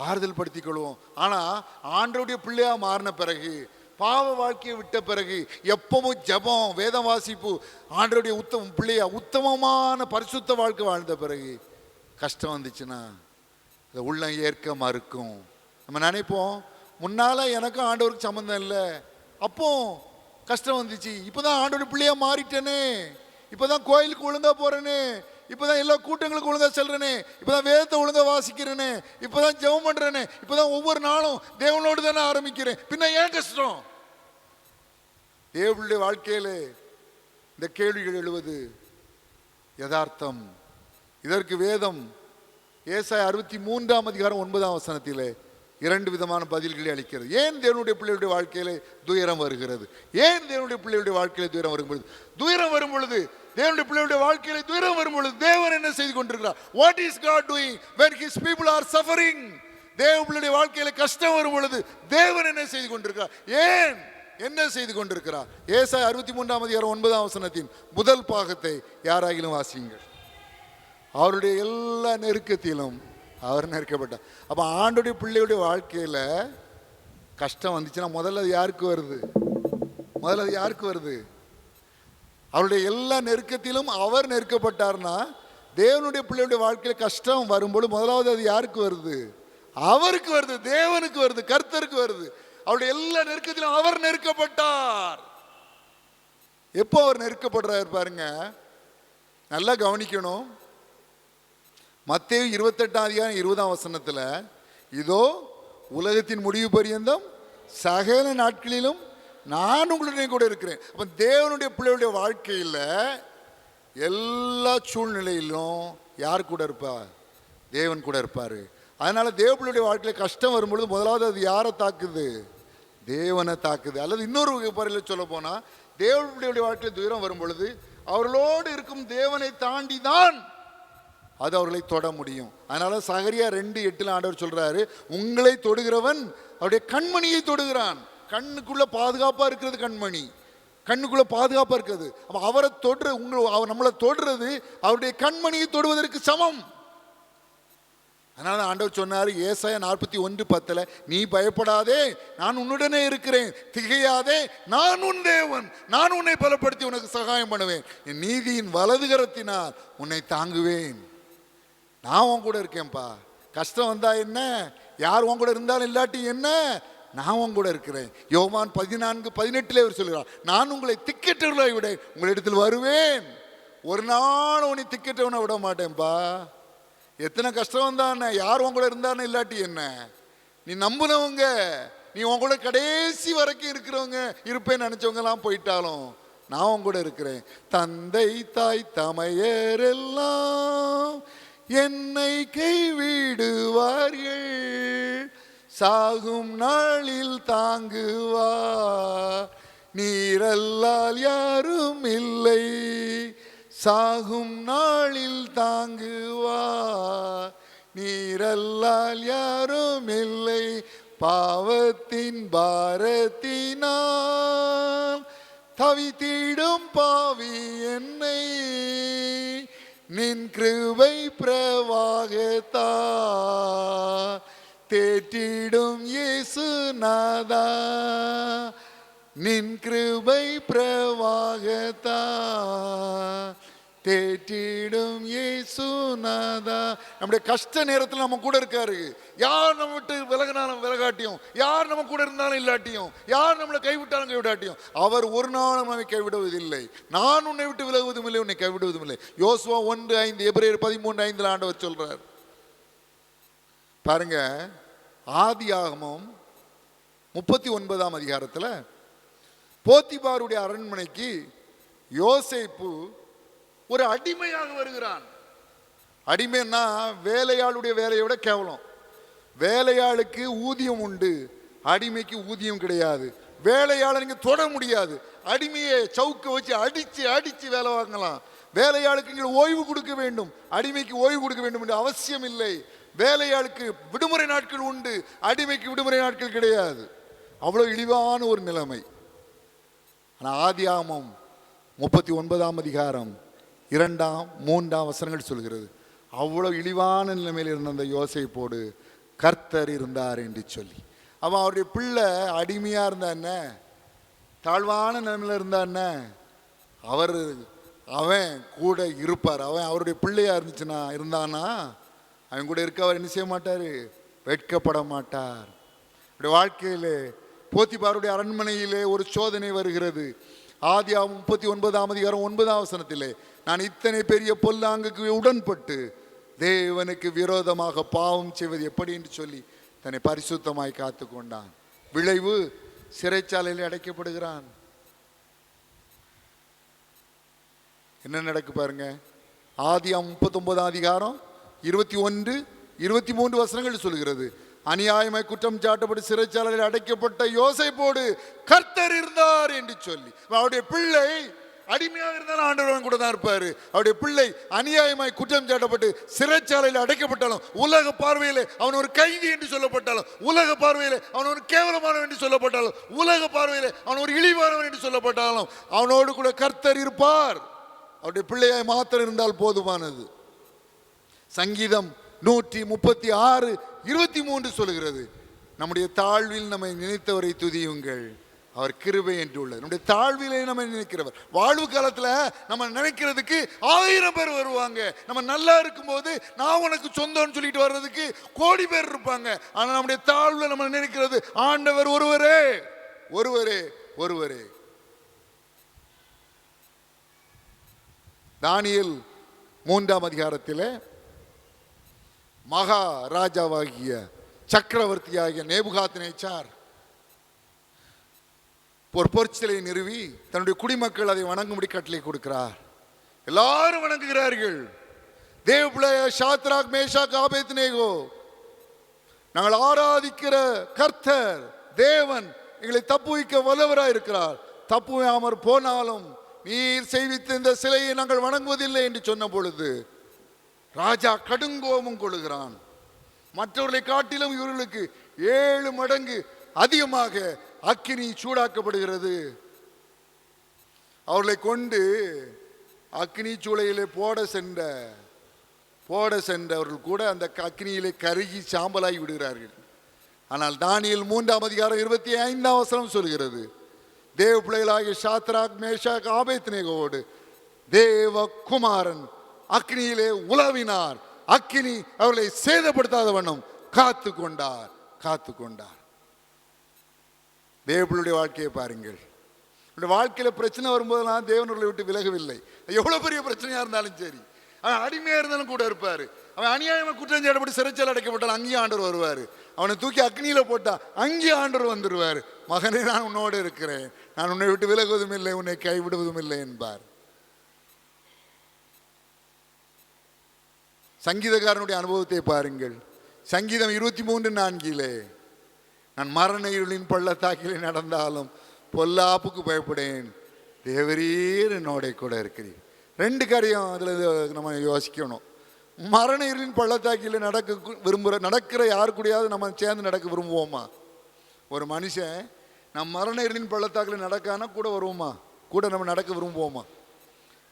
ஆறுதல் படுத்திக் கொள்வோம். ஆனால் ஆண்டவருடைய பிள்ளையாக மாறின பிறகு, பாவ வாழ்க்கையை விட்ட பிறகு, எப்பவும் ஜெபம் வேதம் வாசிப்பு ஆண்டவருடைய பிள்ளையா உத்தமமான பரிசுத்த வாழ்க்கை வாழ்ந்த பிறகு கஷ்டம் வந்துச்சுன்னா அதை உள்ளம் ஏற்க மறுக்கும். நம்ம நினைப்போம், முன்னால் எனக்கும் ஆண்டவருக்கு சம்மந்தம் இல்லை, அப்போ கஷ்டம் வந்துச்சு, இப்போ தான் ஆண்டவருடைய பிள்ளையாக மாறிட்டேனே, இப்போ தான் கோயிலுக்கு ஒழுங்காக போகிறேனே, இப்போ தான் எல்லா கூட்டங்களுக்கு ஒழுங்காக செல்றேனே, இப்போ தான் வேதத்தை ஒழுங்காக வாசிக்கிறேனே, இப்போ தான் ஜெபம் பண்ணுறேனே, இப்போ தான் ஒவ்வொரு நாளும் தேவனோடு தானே ஆரம்பிக்கிறேன், பின்ன ஏன் கஷ்டம்? தேவனுடைய வாழ்க்கையில் இந்த கேள்விகள் எழுவது யதார்த்தம். இதற்கு வேதம் ஏசாயா 63:9 2 விதமான பதில்களை அளிக்கிறது. ஏன் தேவனுடைய பிள்ளைகளுடைய வாழ்க்கையிலே துயரம் வருகிறது? ஏன் தேவனுடைய பிள்ளைகளுடைய வாழ்க்கையில துயரம் வரும்பொழுது தேவனுடைய பிள்ளைகளுடைய வாழ்க்கையில துயரம் வரும்பொழுது தேவன் என்ன செய்து கொண்டிருக்கிறார்? What is God doing when his people are suffering? தேவனுடைய வாழ்க்கையில கஷ்டம் வரும் பொழுது தேவன் என்ன செய்து கொண்டிருக்கிறார்? ஏன் என்ன செய்து கொண்டிருக்கிறார்? ஏசாயா 63:9 முதல் பாகத்தை யாராகிலும் வாசியுங்கள். அவருடைய எல்லா நெருக்கத்திலும் அவர் நெருக்கப்பட்டார். அப்போ ஆண்டோடைய பிள்ளையுடைய வாழ்க்கையில் கஷ்டம் வந்துச்சுன்னா முதல்ல அது யாருக்கு வருது? அவருடைய எல்லா நெருக்கத்திலும் அவர் நெருக்கப்பட்டார்னா தேவனுடைய பிள்ளையுடைய வாழ்க்கையில் கஷ்டம் வரும்போது முதலாவது அது யாருக்கு வருது? அவருக்கு வருது, தேவனுக்கு வருது, கர்த்தருக்கு வருது. அவருடைய எல்லா நெருக்கத்திலும் அவர் நெருக்கப்பட்டார். எப்போ அவர் நெருக்கப்படுறாரு பாருங்க, நல்லா கவனிக்கணும். மத்தேயு 28:20 இதோ உலகத்தின் முடிவு பரியந்தம் சகல நாட்களிலும் நான் உங்களுடைய கூட இருக்கிறேன். அப்போ தேவனுடைய பிள்ளையுடைய வாழ்க்கையில் எல்லா சூழ்நிலையிலும் யார் கூட இருப்பார்? தேவன் கூட இருப்பார். அதனால தேவ பிள்ளையுடைய வாழ்க்கையில் கஷ்டம் வரும்பொழுது முதலாவது அது யாரை தாக்குது? தேவனை தாக்குது. அல்லது இன்னொரு பறையில் சொல்ல போனால் தேவ பிள்ளையுடைய வாழ்க்கையில் துயரம் வரும் பொழுது அவர்களோடு இருக்கும் தேவனை தாண்டி தான் அது அவர்களை தொட முடியும். அதனால சகரியா 2:8 ஆண்டவர் சொல்றாரு, உங்களை தொடுகிறவன் அவருடைய கண்மணியை தொடுகிறான். கண்ணுக்குள்ள பாதுகாப்பா இருக்கிறது கண்மணி, கண்ணுக்குள்ள பாதுகாப்பா இருக்கிறது. அப்ப அவரை தொடுற அவர் நம்மளை தொடுறது அவருடைய கண்மணியை தொடுவதற்கு சமம். அதனால ஆண்டவர் சொன்னார் ஏசாயா 41:10, நீ பயப்படாதே, நான் உன்னுடனே இருக்கிறேன், திகையாதே, நான் உன் தேவன், நான் உன்னை பலப்படுத்தி உனக்கு சகாயம் பண்ணுவேன், என் நீதியின் வலதுகரத்தினால் உன்னை தாங்குவேன். நான் உன் கூட இருக்கேன்ப்பா. கஷ்டம் வந்தா என்ன, யார் உன் கூட இருந்தாலும் இல்லாட்டி என்ன, நான் உன் கூட இருக்கிறேன். யோவான் 14:18 அவர் சொல்கிறார், நான் உங்களை திக்கற்றவர்களை விட உங்களிடத்தில் வருவேன், ஒரு நாள் உன்னை திக்கற்றவனை விட மாட்டேன்பா. எத்தனை கஷ்டம் வந்தானே, யார் உன் கூட இருந்தானே இல்லாட்டி என்ன, நீ நம்புனவங்க, நீ உன் கூட கடைசி வரைக்கும் இருக்கிறவங்க இருப்பேன்னு நினைச்சவங்க எல்லாம் போயிட்டாலும் நான் உன் கூட இருக்கிறேன். தந்தை தாய் தமையர் எல்லாம் என்னை கைவிடுவார்கள், சாகும் நாளில் தாங்குவார், நீரல்லால் யாரும் இல்லை, சாகும் நாளில் தாங்குவார், நீரல்லால் யாரும் இல்லை, பாவத்தின் பாரத்தினால் தவித்திடும் பாவி என்னை நின் கிருபை பிரவாகத்தா தேற்றிடும் இயேசுநாதா, நின் கிருபை பிரவாகத்தா தேற்றிடும் இயேசுநாதா. நம்முடைய கஷ்ட நேரத்தில் நம்ம கூட இருக்காரு. யார் நம்ம விட்டு விலகினாலும் விலகாட்டியும், யார் நம்ம கூட இருந்தாலும் இல்லாட்டியும், யார் நம்மளை கைவிட்டாலும் கைவிடாட்டியும் அவர் ஒரு நாள் நம்மை கைவிடுவதில்லை. நான் உன்னை விட்டு விலகுவதும் இல்லை, உன்னை கைவிடுவதும் இல்லை. யோசுவா 1:5, எபிரேயர் 13:5 ஆண்டவர் சொல்றார். பாருங்க, ஆதியாகமம் 39ஆம் அதிகாரத்தில் போத்திபாருடைய அரண்மனைக்கு யோசேப்பு ஒரு அடிமையாக வருகிறான். அடிமைன்னா வேலையாளுடைய வேலையை விட கேவலம். வேலையாளுக்கு ஊதியம் உண்டு, அடிமைக்கு ஊதியம் கிடையாது. வேலையாளை நீங்க தொட முடியாது, அடிமையை சவுக்க வச்சு அடிச்சு அடிச்சு வேலை வாங்கலாம். வேலையாளுக்கு இங்கே ஓய்வு கொடுக்க வேண்டும், அடிமைக்கு ஓய்வு கொடுக்க வேண்டும் என்று அவசியம் இல்லை. வேலையாளுக்கு விடுமுறை நாட்கள் உண்டு, அடிமைக்கு விடுமுறை நாட்கள் கிடையாது. அவ்வளவு இழிவான ஒரு நிலைமை. ஆனால் ஆதியாகமம் 39ஆம் அதிகாரம் 2, 3 வசனங்கள் சொல்கிறது, அவ்வளவு இழிவான நிலைமையில் இருந்த அந்த யோசேப்போடு கர்த்தர் இருந்தார் என்று சொல்லி. அவன் அவருடைய பிள்ளை அடிமையா இருந்தா என்ன, தாழ்வான நிலைமையில் இருந்தா என்ன, அவன் கூட இருப்பார். அவன் அவருடைய பிள்ளையா இருந்தானா அவன் கூட இருக்க அவர் என்ன செய்ய மாட்டார், வெட்கப்பட மாட்டார். வாழ்க்கையிலே போத்திபாருடைய அரண்மனையிலே ஒரு சோதனை வருகிறது. ஆதியாகமம் 39ஆம் அதிகாரம் 9ஆம் வசனத்திலே, நான் இத்தனை பெரிய பொல்லாங்குக்கு உடன்பட்டு தேவனுக்கு விரோதமாக பாவம் செய்வது எப்படி என்று சொல்லி தன்னை பரிசுத்தமாய் காத்து கொண்டான். விளைவு சிறைச்சாலையில் அடைக்கப்படுகிறான். என்ன நடக்கு பாருங்க. ஆதியாகமம் 39ஆம் அதிகாரம் 21, 23 வசனங்கள் சொல்கிறது, அநியாயமாய் குற்றம் சாட்டப்பட்டு சிறைச்சாலையில் அடைக்கப்பட்ட யோசேப்போடு கர்த்தர் இருந்தார் என்று சொல்லி. அவருடைய பிள்ளை அடிமையாக இருந்தாலும் ஆண்டவன் கூட தான் இருப்பாரு. அவருடைய பிள்ளை அநியாயமாய் குற்றம் சாட்டப்பட்டு சிறைச்சாலையில் அடைக்கப்பட்டாலும், உலக பார்வையிலே அவன் ஒரு கைதி என்று சொல்லப்பட்டாலும், உலக பார்வையிலே அவன் ஒரு கேவலமானவன் என்று சொல்லப்பட்டாலும், உலக பார்வையிலே அவன் ஒரு இழிவானவன் என்று சொல்லப்பட்டாலும் அவனோடு கூட கர்த்தர் இருப்பார். அவருடைய பிள்ளையாய் மாத்திரம் இருந்தால் போதுமானது. சங்கீதம் 136:23 சொல்கிறது, நம்முடைய தாழ்வில் நம்மை நினைத்தவரை துதியுங்கள், அவர் கிருபை என்று உள்ளது. நம்முடைய தாழ்விலே நம்ம நினைக்கிறவர். வாழ்வு காலத்துல நம்ம நினைக்கிறதுக்கு 1000 பேர் வருவாங்க. நம்ம நல்லா இருக்கும் போது நான் உனக்கு சொந்தம்னு சொல்லிட்டு வர்றதுக்கு கோடி பேர் இருப்பாங்க. ஆனா நம்முடைய தாழ்வுல நம்ம நினைக்கிறது ஆண்டவர் ஒருவரே, ஒருவரே, ஒருவரே. தானியேல் 3ஆம் அதிகாரத்திலே மகா ராஜாவாகிய சக்கரவர்த்தியாகிய நேபுகாத்நேச்சார் ஒரு பொற்சிலை நிறுவி தன்னுடைய குடிமக்கள் அதை வணங்கும்படி கட்டளை கொடுக்கிறார். எல்லாரும் வணங்குகிறார்கள். தேவபிள்ளைய சாத்ராக், மேஷாக், ஆபேத்நேகோ, நாங்கள் ஆராதிக்கிற கர்த்தர் தேவன் எங்களை தப்புவிக்க வல்லவராய் இருக்கிறார். தப்புவாமற் போனாலும் நீர் செய்வித்த இந்த சிலையை நாங்கள் வணங்குவதில்லை என்று சொன்ன பொழுது ராஜா கடுங்கோபம் கொள்ளுகிறான். மற்றவர்களை காட்டிலும் இவர்களுக்கு 7 மடங்கு அதிகமாக அக்கினி சூடாக்கப்படுகிறது. அவர்களை கொண்டு அக்கினி சூளையிலே போட சென்றவர்கள் கூட அந்த அக்கினியிலே கருகி சாம்பலாகி விடுகிறார்கள். ஆனால் தானியேல் 3ஆம் அதிகாரம் 25ஆம் வசனம் சொல்கிறது, தேவ பிள்ளைகளாகிய சாத்ராக் மேஷாக் ஆபேத்நேகோவோடு தேவகுமாரன் அக்னியிலே உலவினார். அக்கினி அவர்களை சேதப்படுத்தாத வண்ணம் காத்து கொண்டார். தேவனுடைய வாழ்க்கையை பாருங்கள். வாழ்க்கையில பிரச்சனை வரும்போதெல்லாம் தேவனர்களை விட்டு விலகவில்லை. எவ்வளவு பெரிய பிரச்சனையா இருந்தாலும் சரி, அவன் அடிமையா இருந்தாலும் கூட இருப்பாரு. அவன் அநியாயமா குற்றஞ்சாட்டப்பட்டு சிறைச்சாலை அடைக்கப்பட்டாலும் அங்கேயும் ஆண்டவர் வருவாரு. அவனை தூக்கி அக்னியில போட்டா அங்கேயும் ஆண்டவர் வந்துடுவார். மகனே, நான் உன்னோடு இருக்கிறேன், நான் உன்னை விட்டு விலகுவதும் இல்லை, உன்னை கைவிடுவதும் இல்லை என்பார். சங்கீதக்காரனுடைய அனுபவத்தை பாருங்கள். சங்கீதம் 23:4, நான் மரண இருளின் பள்ளத்தாக்கிலே நடந்தாலும் பொல்லாப்புக்கு பயப்படேன், தேவரீர் என்னோட கூட இருக்கிறீர். 2 காரியம் அதில் நம்ம யோசிக்கணும். மரண இருளின் பள்ளத்தாக்கில் நடக்கிற யாரு கூடயாவது நம்ம சேர்ந்து நடக்க விரும்புவோமா? ஒரு மனுஷன் நம்ம மரண இருளின் பள்ளத்தாக்கில் நடக்கானா கூட வருவோமா? கூட நம்ம நடக்க விரும்புவோமா?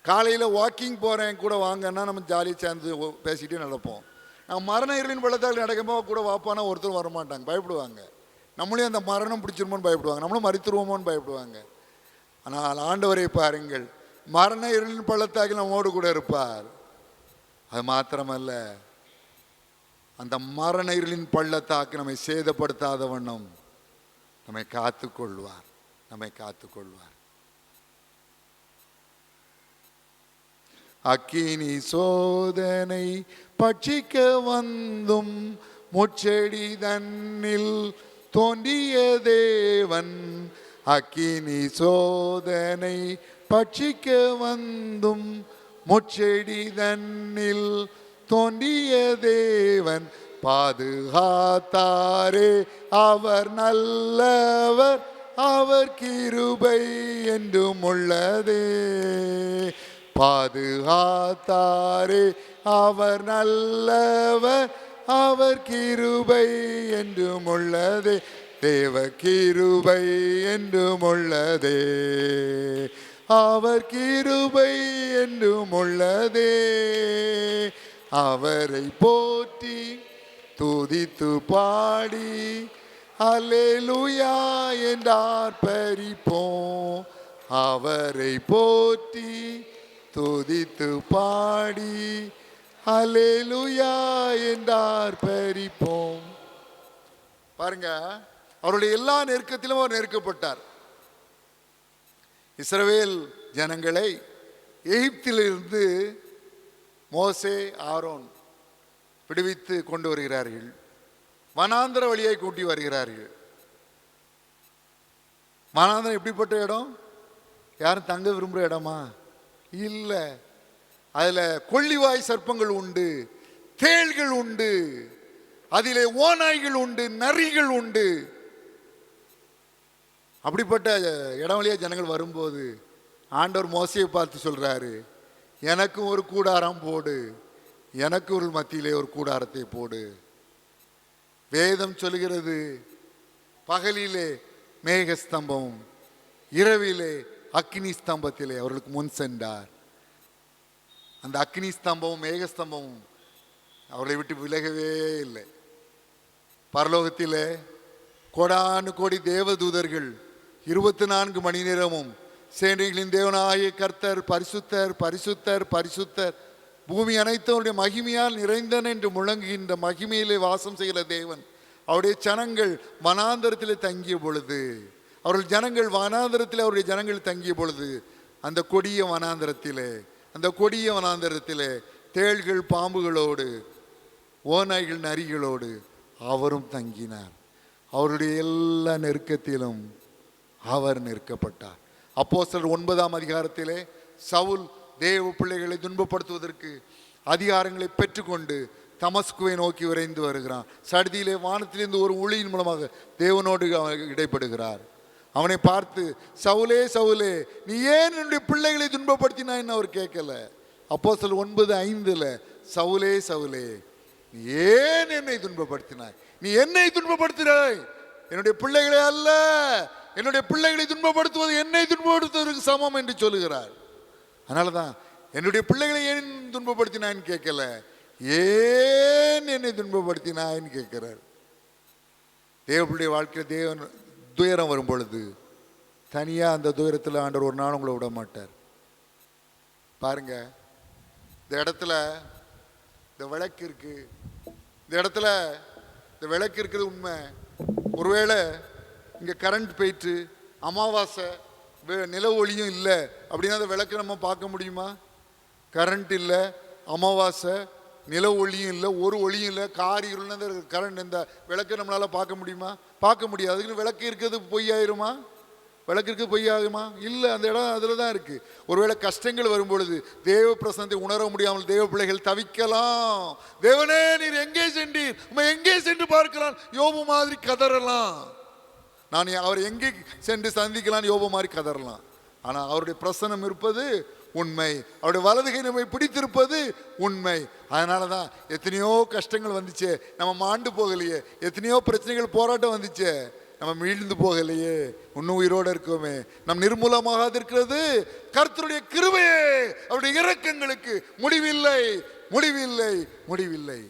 காலையில் வாக்கிங் போகிறேன் கூட வாங்கன்னா நம்ம ஜாலியாக சேர்ந்து பேசிக்கிட்டே நடப்போம். நம்ம மரண இருளின் பள்ளத்தாக்கில் நடக்கும்போது கூட வாப்பானா ஒருத்தரும் வரமாட்டாங்க, பயப்படுவாங்க. நம்மளையும் அந்த மரணம் பிடிச்சிருமோன்னு பயப்படுவாங்க, நம்மளும் மறித்துருவோமோன்னு பயப்படுவாங்க. ஆனால் ஆண்டவரை பாருங்கள், மரண இருளின் பள்ளத்தாக்கில் நம்மோடு கூட இருப்பார். அது மாத்திரமல்ல, அந்த மரண இருளின் பள்ளத்தாக்கு நம்மை சேதப்படுத்தாத வண்ணம் நம்மை காத்துக்கொள்வார். அக்கினி சோதனை பட்சிக்க வந்தும் முச்செடி தன்னில் தோன்றிய தேவன். அக்கினி சோதனை பட்சிக்க வந்தும் முச்செடி தன்னில் தோன்றிய தேவன். பாதுகாத்தாரே அவர் நல்லவர், அவர் கிருபை என்றும் உள்ளதே. பாதுகாத்தாரே அவர் நல்லவர், அவர் கிருபை என்றும் உள்ளதே. தேவ கிருபை என்றும் உள்ளதே, அவர் கிருபை என்றும் உள்ளதே. அவரை போற்றி துதித்து பாடி அல்லேலூயா என்றார் பரிப்போம். அவரை போற்றி துதித்து பாடி அல்லேலூயா என்றார் பரிப்போம். பாருங்க, அவருடைய எல்லா நெருக்கத்திலும் அவர் நெருக்கப்பட்டார். இஸ்ரவேல் ஜனங்களை எகிப்திலிருந்து மோசே ஆரோன் விடுவித்து கொண்டு வருகிறார்கள். வனாந்திர வழியை கூட்டி வருகிறார்கள். வனாந்திரம் எப்படிப்பட்ட இடம்? யாரும் தங்க விரும்புகிற இடமா? இல்லை. அதில் கொள்ளிவாய் சர்ப்பங்கள் உண்டு, தேள்கள் உண்டு, அதிலே ஓநாய்கள் உண்டு, நரிகள் உண்டு. அப்படிப்பட்ட இடம் வழியாக ஜனங்கள் வரும்போது ஆண்டவர் மோசையை பார்த்து சொல்றாரு, எனக்கும் ஒரு கூடாரம் போடு, எனக்கு ஒரு மத்தியிலே ஒரு கூடாரத்தை போடு. வேதம் சொல்கிறது, பகலிலே மேகஸ்தம்பம், இரவிலே அக்னி ஸ்தம்பத்திலே அவர்களுக்கு முன் சென்றார். அந்த அக்னி ஸ்தம்பமும் மேகஸ்தம்பமும் அவர்களை விட்டு விலகவே இல்லை. பரலோகத்திலே கோடானு கோடி தேவதூதர்கள் 24 மணி நேரமும் சேனைகளின் தேவனாகிய கர்த்தர் பரிசுத்தர் பரிசுத்தர் பரிசுத்தர், பூமி அனைத்தவருடைய மகிமையால் நிறைந்தன என்று முழங்குகின்ற மகிமையிலே வாசம் செய்கிற தேவன். அவருடைய ஜனங்கள் வனாந்தரத்திலே தங்கிய பொழுது, அவருடைய ஜனங்கள் தங்கிய பொழுது அந்த கொடிய வனாந்தரத்திலே தேள்கள் பாம்புகளோடு ஓநாய்கள் நரிகளோடு அவரும் தங்கினார். அவருடைய எல்லா நெருக்கத்திலும் அவர் நெருக்கப்பட்டார். அப்போஸ்தலர் 9ஆம் அதிகாரத்திலே சவுல் தேவ பிள்ளைகளை துன்பப்படுத்துவதற்கு அதிகாரங்களை பெற்றுக்கொண்டு தமஸ்குவை நோக்கி விரைந்து வருகிறான். சடுதியிலே வானத்திலிருந்து ஒரு ஒளியின் மூலமாக தேவனோடு இடைப்படுகிறார். அவனை பார்த்து, சவுலே சவுலே, நீ ஏன் என்னுடைய பிள்ளைகளை துன்பப்படுத்தினான்னு அவர் கேட்கல. அப்போஸ்தலர் 9:5, சவுலே சவுலே, நீ ஏன் என்னை துன்பப்படுத்தினாய்? நீ என்னை துன்பப்படுத்தினாய், என்னுடைய பிள்ளைகளை அல்ல. என்னுடைய பிள்ளைகளை துன்பப்படுத்துவது என்னை துன்பப்படுத்துவதற்கு சமம் என்று சொல்லுகிறார். அதனாலதான் என்னுடைய பிள்ளைகளை ஏன் துன்பப்படுத்தினான்னு கேட்கல, ஏன் என்னை துன்பப்படுத்தினான்னு கேட்கிறார். தேவனுடைய வாழ்க்கையில் தேவன் துயரம் வரும் பொழுது தனியா அந்த துயரத்தில் ஆண்டவர் ஒரு நாள் உங்களை விட மாட்டார். பாருங்க, இந்த இடத்துல இந்த விளக்கு இருக்கு, இந்த இடத்துல இந்த விளக்கு இருக்குது உண்மை. ஒருவேளை இங்கே கரண்ட் போயிட்டு அமாவாசை நில ஒளியும் இல்லை அப்படின்னா அந்த விளக்கு நம்ம பார்க்க முடியுமா? கரண்ட் இல்லை, அமாவாசை, நில ஒளியும் இல்லை, ஒரு ஒளியும் இல்லை, கார் இருள்னா அந்த கரண்ட் இந்த விளக்கு நம்மளால் பார்க்க முடியுமா? பார்க்க முடியாது. அதுக்கு விளக்கு இருக்கிறது பொய்யாயிருமா? விளக்கு இருக்கிறது பொய்யாகுமா? இல்லை, அந்த இடம் அதில் தான் இருக்குது. ஒருவேளை கஷ்டங்கள் வரும்பொழுது தேவ பிரசனத்தை உணர முடியாமல் தேவ பிள்ளைகள் தவிக்கலாம். தேவனே நீர் எங்கே சென்றீர், உண்மை எங்கே சென்று பார்க்கலாம், யோபு மாதிரி கதறலாம். நான் அவர் எங்கே சென்று சந்திக்கலாம், யோபு மாதிரி கதறலாம். ஆனால் அவருடைய பிரசனம் இருப்பது உண்மை, அவருடைய வலதுகை நம்மை பிடித்திருப்பது உண்மை. அதனால தான் எத்தனையோ கஷ்டங்கள் வந்துச்சு, நம்ம மாண்டு போகலையே. எத்தனையோ பிரச்சனைகள், போராட்டம் வந்துச்சு, நம்ம மீழ்ந்து போகலையே, இன்னும் உயிரோடு இருக்கோமே. நம் நிர்மூலமாக இருக்கிறது கர்த்தருடைய கிருபையே. அவருடைய இரக்கங்களுக்கு முடிவில்லை, முடிவில்லை, முடிவில்லை.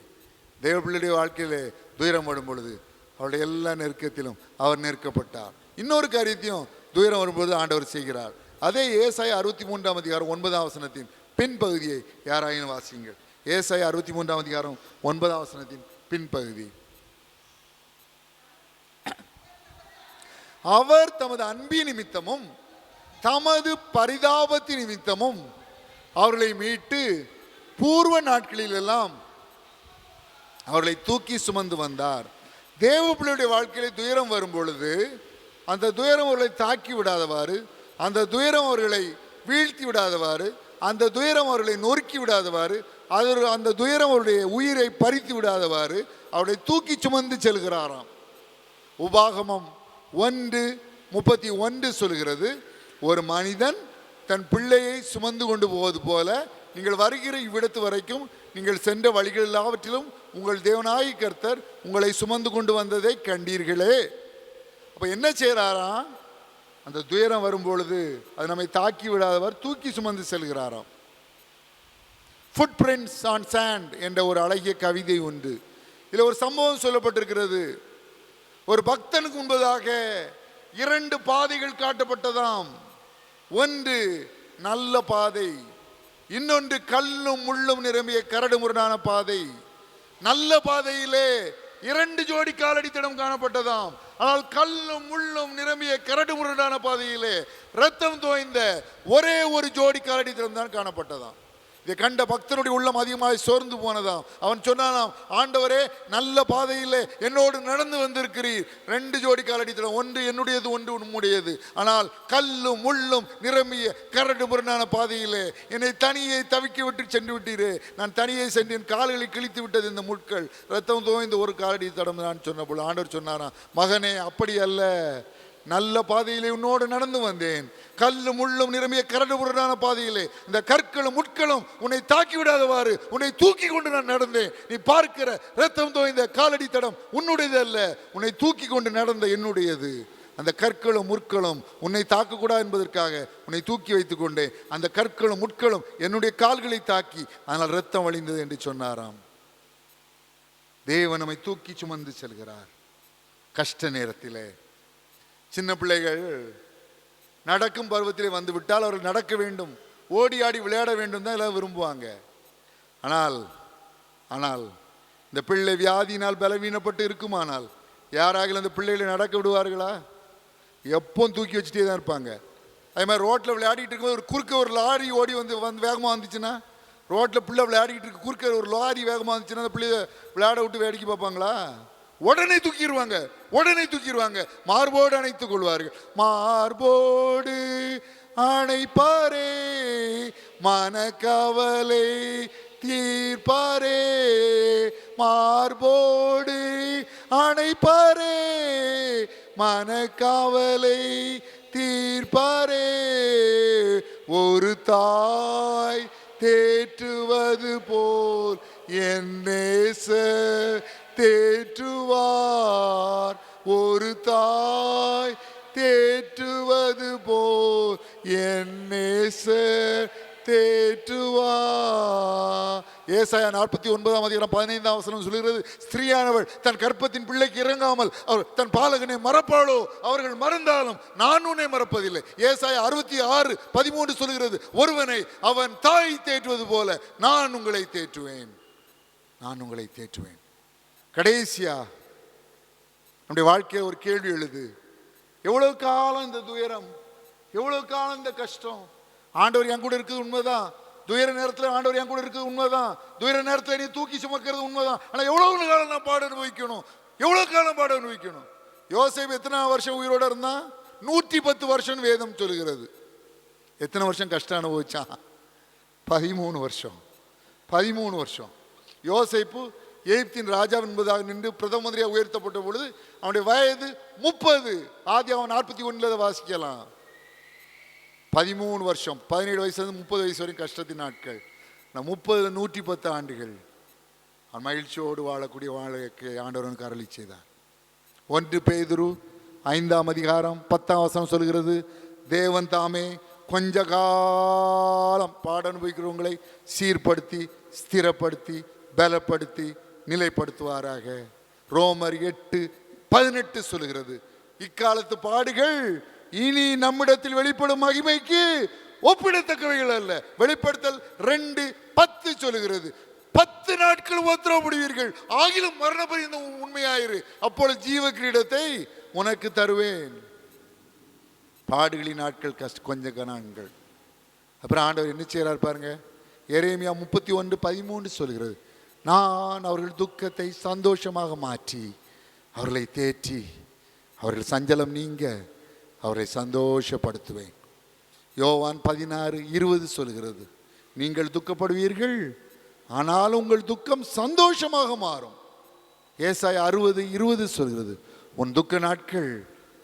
தேவ பிள்ளையுடைய வாழ்க்கையிலே துயரம் வரும் பொழுது அவருடைய எல்லா நெருக்கத்திலும் அவர் நெருக்கப்பட்டார். இன்னொரு காரியத்தையும் துயரம் வரும்போது ஆண்டவர் செய்கிறார். அதே ஏசாயா 63:9 பின்பகுதியை யாராயினும் வாசியுங்கள். ஏசாயா 63:9 பின்பகுதி. அவர் தமது அன்பின் நிமித்தமும் தமது பரிதாபத்தின் நிமித்தமும் அவர்களை மீட்டு பூர்வ நாட்களில் எல்லாம் அவர்களை தூக்கி சுமந்து வந்தார். தேவ பிள்ளையுடைய வாழ்க்கையில துயரம் வரும் பொழுது அந்த துயரம் அவர்களை தாக்கி விடாதவாறு, அந்த துயரம் அவர்களை வீழ்த்தி விடாதவாறு, அந்த துயரம் அவர்களை நொறுக்கி விடாதவாறு, அந்த துயரம் அவருடைய உயிரை பறித்து விடாதவாறு அவர்களை தூக்கி சுமந்து செல்கிறாராம். உபாகமம் 1:31 சொல்கிறது, ஒரு மனிதன் தன் பிள்ளையை சுமந்து கொண்டு போவது போல நீங்கள் வருகிற இவ்விடத்து வரைக்கும் நீங்கள் சென்ற வழிகள் எல்லாவற்றிலும் உங்கள் தேவனாய் கர்த்தர் உங்களை சுமந்து கொண்டு வந்ததை கண்டீர்களே. அப்போ என்ன செய்கிறாராம்? அந்த துயரம் வரும்பொழுது அது நம்மை தாக்கி விடாதவர் தூக்கி சுமந்து செல்கிறாராம். ஃபுட் பிரிண்ட்ஸ் ஆன் சாண்ட் என்ற ஒரு அழகிய கவிதை உண்டு. இதில் ஒரு சம்பவம் சொல்லப்பட்டிருக்கிறது. ஒரு பக்தனுக்கு முன்பதாக 2 பாதைகள் காட்டப்பட்டதாம். ஒன்று நல்ல பாதை, இன்னொன்று கல்லும் முள்ளும் நிரம்பிய கரடு முரடான பாதை. நல்ல பாதையிலே 2 ஜோடி காலடி தடம் காணப்பட்டதாம். ஆனால் கல்லும் முள்ளும் நிரம்பிய கரடு முரடான பாதையிலே ரத்தம் தோய்ந்த ஒரே ஒரு ஜோடி காலடி தடம் தான் காணப்பட்டதாம். இதை கண்ட பக்தனுடைய உள்ளம் அதிகமாக சோர்ந்து போனதாம். அவன் சொன்னானாம், ஆண்டவரே நல்ல பாதையில் என்னோடு நடந்து வந்திருக்கிறீர், 2 ஜோடி காலடி தடம், ஒன்று என்னுடையது, ஒன்று உம்முடையது. ஆனால் கல்லும் முள்ளும் நிரம்பிய கரடு முரடான பாதையிலே என்னை தனியே தவிக்க விட்டு சென்று விட்டீரே. நான் தனியே சென்று என் கால்களை கிழித்து விட்டது இந்த முட்கள், ரத்தம் தோய்ந்த ஒரு காலடி தடம் நான் சொன்ன போல ஆண்டவர் சொன்னாராம், மகனே அப்படி அல்ல, நல்ல பாதையிலே உன்னோடு நடந்து வந்தேன். கல்லு முள்ளும் நிரம்பிய கரடு முரடான பாதையிலே இந்த கற்களும் முட்களும் உன்னை தாக்கி விடாதவாறு உன்னை தூக்கி கொண்டு நான் நடந்தேன். நீ பார்க்கிற ரத்தம் தோய்ந்த காலடி தடம் உன்னுடையது அல்ல, உன்னை தூக்கி கொண்டு நடந்த என்னுடையது. அந்த கற்களும் முட்களும் உன்னை தாக்கக்கூடாது என்பதற்காக உன்னை தூக்கி வைத்துக் கொண்டேன். அந்த கற்களும் முட்களும் என்னுடைய கால்களை தாக்கி அதனால் ரத்தம் வழிந்தது என்று சொன்னாராம். தேவன் நம்மை தூக்கி சுமந்து செல்கிறார். கஷ்ட நேரத்திலே சின்ன பிள்ளைகள் நடக்கும் பருவத்திலே வந்து விட்டால் அவர்கள் நடக்க வேண்டும், ஓடி ஆடி விளையாட வேண்டும் தான் எல்லாம் விரும்புவாங்க. ஆனால் இந்த பிள்ளை வியாதியினால் பலவீனப்பட்டு இருக்குமானால் யாராக அந்த பிள்ளைகளை நடக்க விடுவார்களா? எப்பவும் தூக்கி வச்சுட்டே தான் இருப்பாங்க. அதே மாதிரி ரோட்டில் விளையாடிட்டு இருக்கும்போது ஒரு குறுக்க ஒரு லாரி ஓடி வந்து வேகமாக வந்துச்சுன்னா, ரோட்டில் பிள்ளை விளையாடிட்டு இருக்கு, குறுக்க ஒரு லாரி வேகமாக வந்துச்சுன்னா அந்த பிள்ளைய விளையாட விட்டு வேடிக்கை பார்ப்பாங்களா? உடனே தூக்கிடுவாங்க, உடனே தூக்கிடுவாங்க, மார்போடு அணைத்துக் கொள்வார்கள். மார்போடு அணைப்பாரே மனக்கவலை தீர்ப்பாரே, மார்போடு அணைப்பாரே, மனக்காவலை தீர்ப்பாரே. ஒரு தாய் தேற்றுவது போல் என் நேசர் தேற்றுவார். ஒரு தாய் தேற்றுவது போல் என் நேசர் தேற்றுவார். ஏசாயா 49:15 சொல்லுகிறது, ஸ்திரீயானவள் தன் கற்பத்தின் பிள்ளைக்கு இறங்காமல் அவர் தன் பாலகனை மறப்பாளோ? அவர்கள் மறந்தாலும் நான் உன்னை மறப்பதில்லை. ஏசாயா 66:13 சொல்லுகிறது, ஒருவனை அவன் தாய் தேற்றுவது போல நான் உங்களை தேற்றுவேன், நான் உங்களை தேற்றுவேன். கடைசியா நம்முடைய வாழ்க்கையில் ஒரு கேள்வி எழுது. எவ்வளவு காலம் இந்த துயரம், எவ்வளவு காலம் இந்த கஷ்டம்? ஆண்டவர் என் கூட இருக்குது உண்மைதான். துயர நேரத்தில் ஆண்டவர் என் கூட இருக்குது உண்மைதான். துயர நேரத்தில் நீ தூக்கி சுமக்கிறது உண்மைதான். ஆனால் எவ்வளவு காலம் நான் பாட அனுபவிக்கணும்? எவ்வளவு காலம் பாட அனுபவிக்கணும்? யோசேப்பு எத்தனை வருஷம் உயிரோட இருந்தான்? 110 வருஷம் வேதம் சொல்லுகிறது. எத்தனை வருஷம் கஷ்டம் அனுபவிச்சான்? 13 வருஷம். 13 வருஷம். யோசேப்பு எகிப்தின் ராஜா என்பதாக நின்று பிரதம மந்திரியாக உயர்த்தப்பட்ட பொழுது அவனுடைய வயது 30. ஆதியாகமம் 41 வாசிக்கலாம். 13 வருஷம், 17 வயசுலேருந்து 30 வயசு வரைக்கும் கஷ்டத்தின் நாட்கள். நான் 30 110 ஆண்டுகள் அவன் மகிழ்ச்சியோடு வாழக்கூடிய வாழ்க்கை ஆண்டவனுக்கு அருளி செய்தார். 1 பேதுரு 5:10 சொல்கிறது, தேவன் தாமே கொஞ்ச காலம் பாட அனுபவிக்கிறவங்களை சீர்படுத்தி ஸ்திரப்படுத்தி பலப்படுத்தி நிலைப்படுத்துவாராக. ரோமர் 8:18 சொல்லுகிறது, இக்காலத்து பாடுகள் இனி நம்மிடத்தில் வெளிப்படும் மகிமைக்கு ஒப்பிடத்தக்கவைகள் அல்ல. வெளிப்படுத்தல் 2:10 சொல்லுகிறது, 10 நாட்கள் உபத்திரவப்படுவீர்கள், ஆகிலும் மரண பரியந்தம் உண்மையாயிரு, அப்பொழுது ஜீவ கிரீடத்தை உனக்கு தருவேன். பாடுகளின் நாட்கள் கொஞ்ச கணங்கள். அப்புறம் ஆண்டவர் என்ன செய்யறார் பாருங்க. எரேமியா 31:13 சொல்கிறது, நான் அவர்கள் துக்கத்தை சந்தோஷமாக மாற்றி அவர்களை தேற்றி அவர்கள் சஞ்சலம் நீங்க அவரை சந்தோஷப்படுத்துவேன். யோவான் 16:20 சொல்கிறது, நீங்கள் துக்கப்படுவீர்கள், ஆனால் உங்கள் துக்கம் சந்தோஷமாக மாறும். ஏசாயா 60:20 சொல்கிறது, உன் துக்க நாட்கள்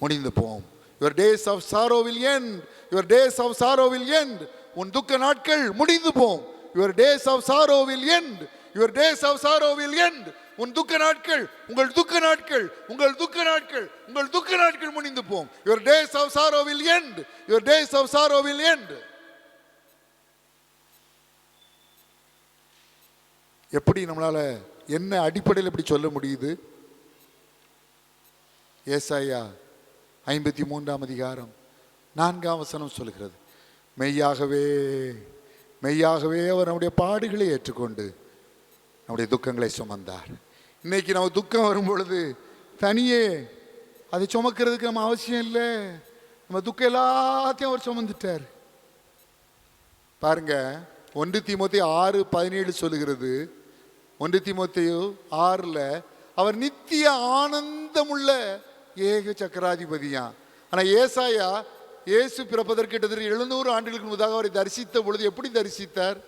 முடிந்து போம். Your days of sorrow will end. Your days of sorrow will end. உன் துக்க நாட்கள் முடிந்து போம். Your days of sorrow will end. Your days of sorrow will end. உன் துக்க நாட்கள், உங்கள் துக்க நாட்கள், உங்கள் துக்க நாட்கள், உங்கள் துக்க நாட்கள் முடிந்து போம். Your days of sorrow will end. Your days of sorrow will end. எப்படி நம்மளால என்ன அடிப்படையில் இப்படி சொல்ல முடியுது? ஏசாயா 53:4 சொல்லுகிறது, மெய்யாகவே மெய்யாகவே அவர் நம்முடைய பாடுகளை ஏற்றுக்கொண்டு நம்முடைய துக்கங்களை சுமந்தார். இன்னைக்கு நம்ம துக்கம் வரும் பொழுது தனியே அதை சுமக்கிறதுக்கு நம்ம அவசியம் இல்லை. நம்ம துக்கம் எல்லாத்தையும் அவர் சுமந்துட்டார். பாருங்க, 1 தீமோத்தேயு 6:17 சொல்லுகிறது, 1 தீமோத்தேயு 6 அவர் நித்திய ஆனந்தமுள்ள ஏக சக்கராதிபதியா. ஆனா ஏசாயா இயேசு பிறப்பதற்கு கிட்டத்தட்ட 700 ஆண்டுகளுக்கு முன்னதாக அவரை தரிசித்த பொழுது எப்படி தரிசித்தார்?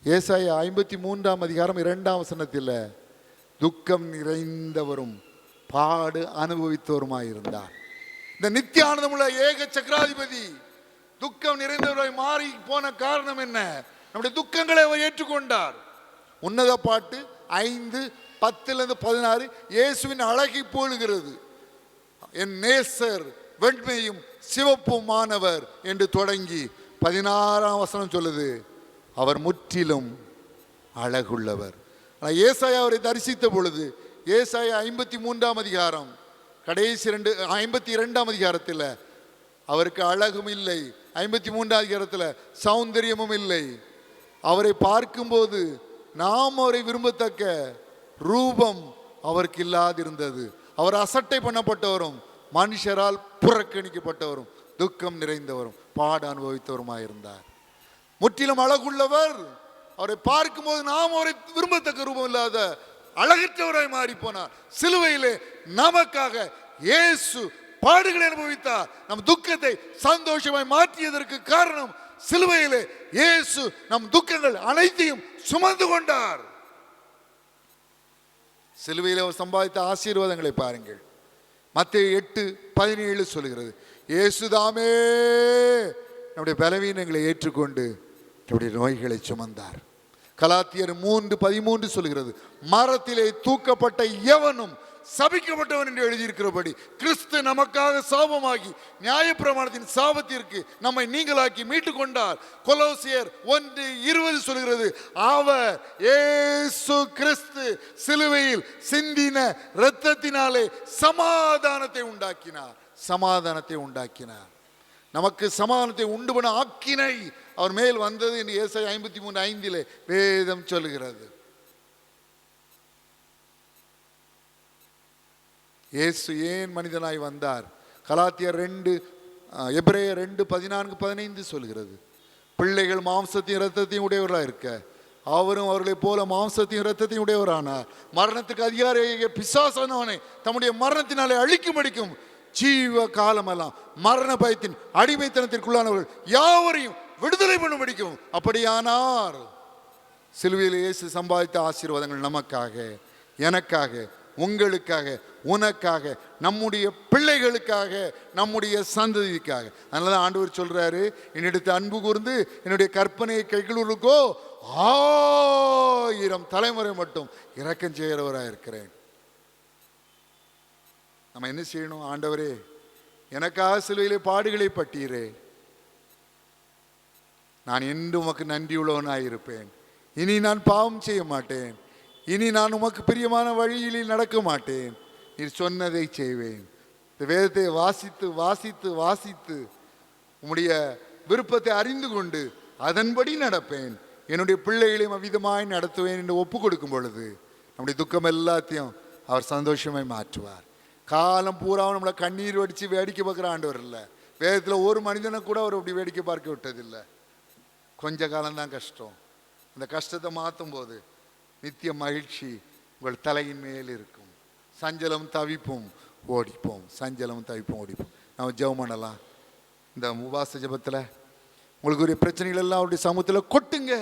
ஏசாயா 53:2 துக்கம் நிறைந்தவரும் பாடு அனுபவித்தவருமாயிருந்தார். இந்த நித்திய ஆனந்தமுள்ள ஏக சக்கராதிபதி துக்கம் நிறைந்தவராய் மாறி போன காரணம் என்ன? நம்முடைய துக்கங்களை அவர் ஏற்றுக்கொண்டார். உன்னத பாட்டு 5:10-16 இயேசுவின் அழகை போலுகிறது. என் நேசர் வெண்மையும் சிவப்புமானவர் என்று தொடங்கி 16 சொல்லுது, அவர் முற்றிலும் அழகுள்ளவர். ஏசாயா அவரை தரிசித்த பொழுது ஏசாயா 53 கடைசி 52 அவருக்கு அழகும் இல்லை, 53 சௌந்தரியமும் இல்லை. அவரை பார்க்கும்போது நாம் அவரை விரும்பத்தக்க ரூபம் அவருக்கு இல்லாதிருந்தது. அவர் அசட்டை பண்ணப்பட்டவரும் மனுஷரால் புறக்கணிக்கப்பட்டவரும் துக்கம் நிறைந்தவரும் பாட அனுபவித்தவருமாயிருந்தார். முற்றிலும் அழகுள்ளவர். அவரை பார்க்கும்போது நாம் அவரை விரும்பத்தக்க ரூபம் இல்லாத அழகற்றவராய் மாறி போனார். சிலுவையிலே நமக்காக இயேசு பாடுகளை அனுபவித்தார். நம் துக்கத்தை சந்தோஷமாய் மாற்றியதற்கு காரணம் சிலுவையிலே இயேசு நம் துக்கங்கள் அனைத்தையும் சுமந்து கொண்டார். சிலுவையில் அவர் சம்பாதித்த ஆசீர்வாதங்களை பாருங்கள். மத்தேயு 8:17 சொல்கிறது, இயேசுதாமே நம்முடைய பலவீனங்களை ஏற்றுக்கொண்டு நம்முடைய நோய்களை சுமந்தார். கலாத்தியர் 3:13 சொல்கிறது, மரத்திலே தூக்கப்பட்ட எவனும் சபிக்கப்பட்டவன் என்று எழுதியிருக்கிறபடி கிறிஸ்து நமக்காக சாபமாகி நியாயப்பிரமாணத்தின் சாபத்திற்கு நம்மை நீங்களாக்கி மீட்டு கொண்டார். கொலோசியர் 1:20 சொல்கிறது, அவர் இயேசு கிறிஸ்து சிலுவையில் சிந்தின இரத்தத்தினாலே சமாதானத்தை உண்டாக்கினார். சமாதானத்தை உண்டாக்கினார். நமக்கு சமாதானத்தை உண்டு பண்ண ஆக்கினை அவர் மேல் வந்தது என்று ஏசாயா 53:5 வேதம் சொல்லுகிறது. இயேசு ஏன் மனிதனாய் வந்தார்? கலாத்தியர் 2 எபிரேயர் 2:14-15 சொல்கிறது, பிள்ளைகள் மாம்சத்தையும் இரத்தத்தையும் உடையவர்களாக இருக்க அவரும் அவர்களைப் போல மாம்சத்தையும் இரத்தத்தையும் உடையவரானார். மரணத்துக்கு அதிகாரியாக பிசாசானவனை தம்முடைய மரணத்தினாலே அழிக்கும்படிக்கும் ஜீவ காலமெல்லாம் மரண பயத்தின் அடிமைத்தனத்திற்குள்ளானவர்கள் யாவரையும் விடுதலை பண்ணும்படிக்கும் அப்படியானார். சிலுவையில் இயேசு சம்பாதித்த ஆசீர்வாதங்கள் நமக்காக, எனக்காக, உங்களுக்காக, உனக்காக, நம்முடைய பிள்ளைகளுக்காக, நம்முடைய சந்ததிக்காக. அதனால தான் ஆண்டவர் சொல்றாரு, என்னிடத்து அன்பு கூர்ந்து என்னுடைய கற்பனையை கைகளுக்கோ 1000 தலைமுறை மட்டும் இரக்கம் செய்கிறவராக இருக்கிறேன். நம்ம என்ன செய்யணும்? ஆண்டவரே, எனக்காக சிலுவையிலே பாடுகளை பட்டீரே, நான் என்று உமக்கு நன்றியுள்ளவனாயிருப்பேன். இனி நான் பாவம் செய்ய மாட்டேன். இனி நான் உமக்கு பிரியமான வழியில் நடக்க மாட்டேன். நீர் சொன்னதை செய்வேன். இந்த வேதத்தை வாசித்து வாசித்து வாசித்து உம்முடைய விருப்பத்தை அறிந்து கொண்டு அதன்படி நடப்பேன். என்னுடைய பிள்ளைகளையும் அவ்விதமாய் நடத்துவேன் என்று ஒப்பு கொடுக்கும் பொழுது நம்முடைய துக்கம் எல்லாத்தையும் அவர் சந்தோஷமாய் மாற்றுவார். காலம் பூராவும் நம்மளை கண்ணீர் வடித்து வேடிக்கை பார்க்குற ஆண்டவர் இல்லை. வேதத்தில் ஒரு மனிதனை கூட அவர் அப்படி வேடிக்கை பார்க்க விட்டதில்லை. கொஞ்ச காலம்தான் கஷ்டம். அந்த கஷ்டத்தை மாற்றும் போது நித்திய மகிழ்ச்சி உங்கள் தலையின் மேல் இருக்கும். சஞ்சலம் தவிப்பும் ஓடிப்போம். சஞ்சலம் தவிப்பும் ஓடிப்போம். நம்ம ஜெபம் பண்ணலாம். இந்த உபவாச ஜெபத்தில் உங்களுக்கு ஒரு பிரச்சனைகள் எல்லாம் அவருடைய சமூகத்தில் கொட்டுங்க.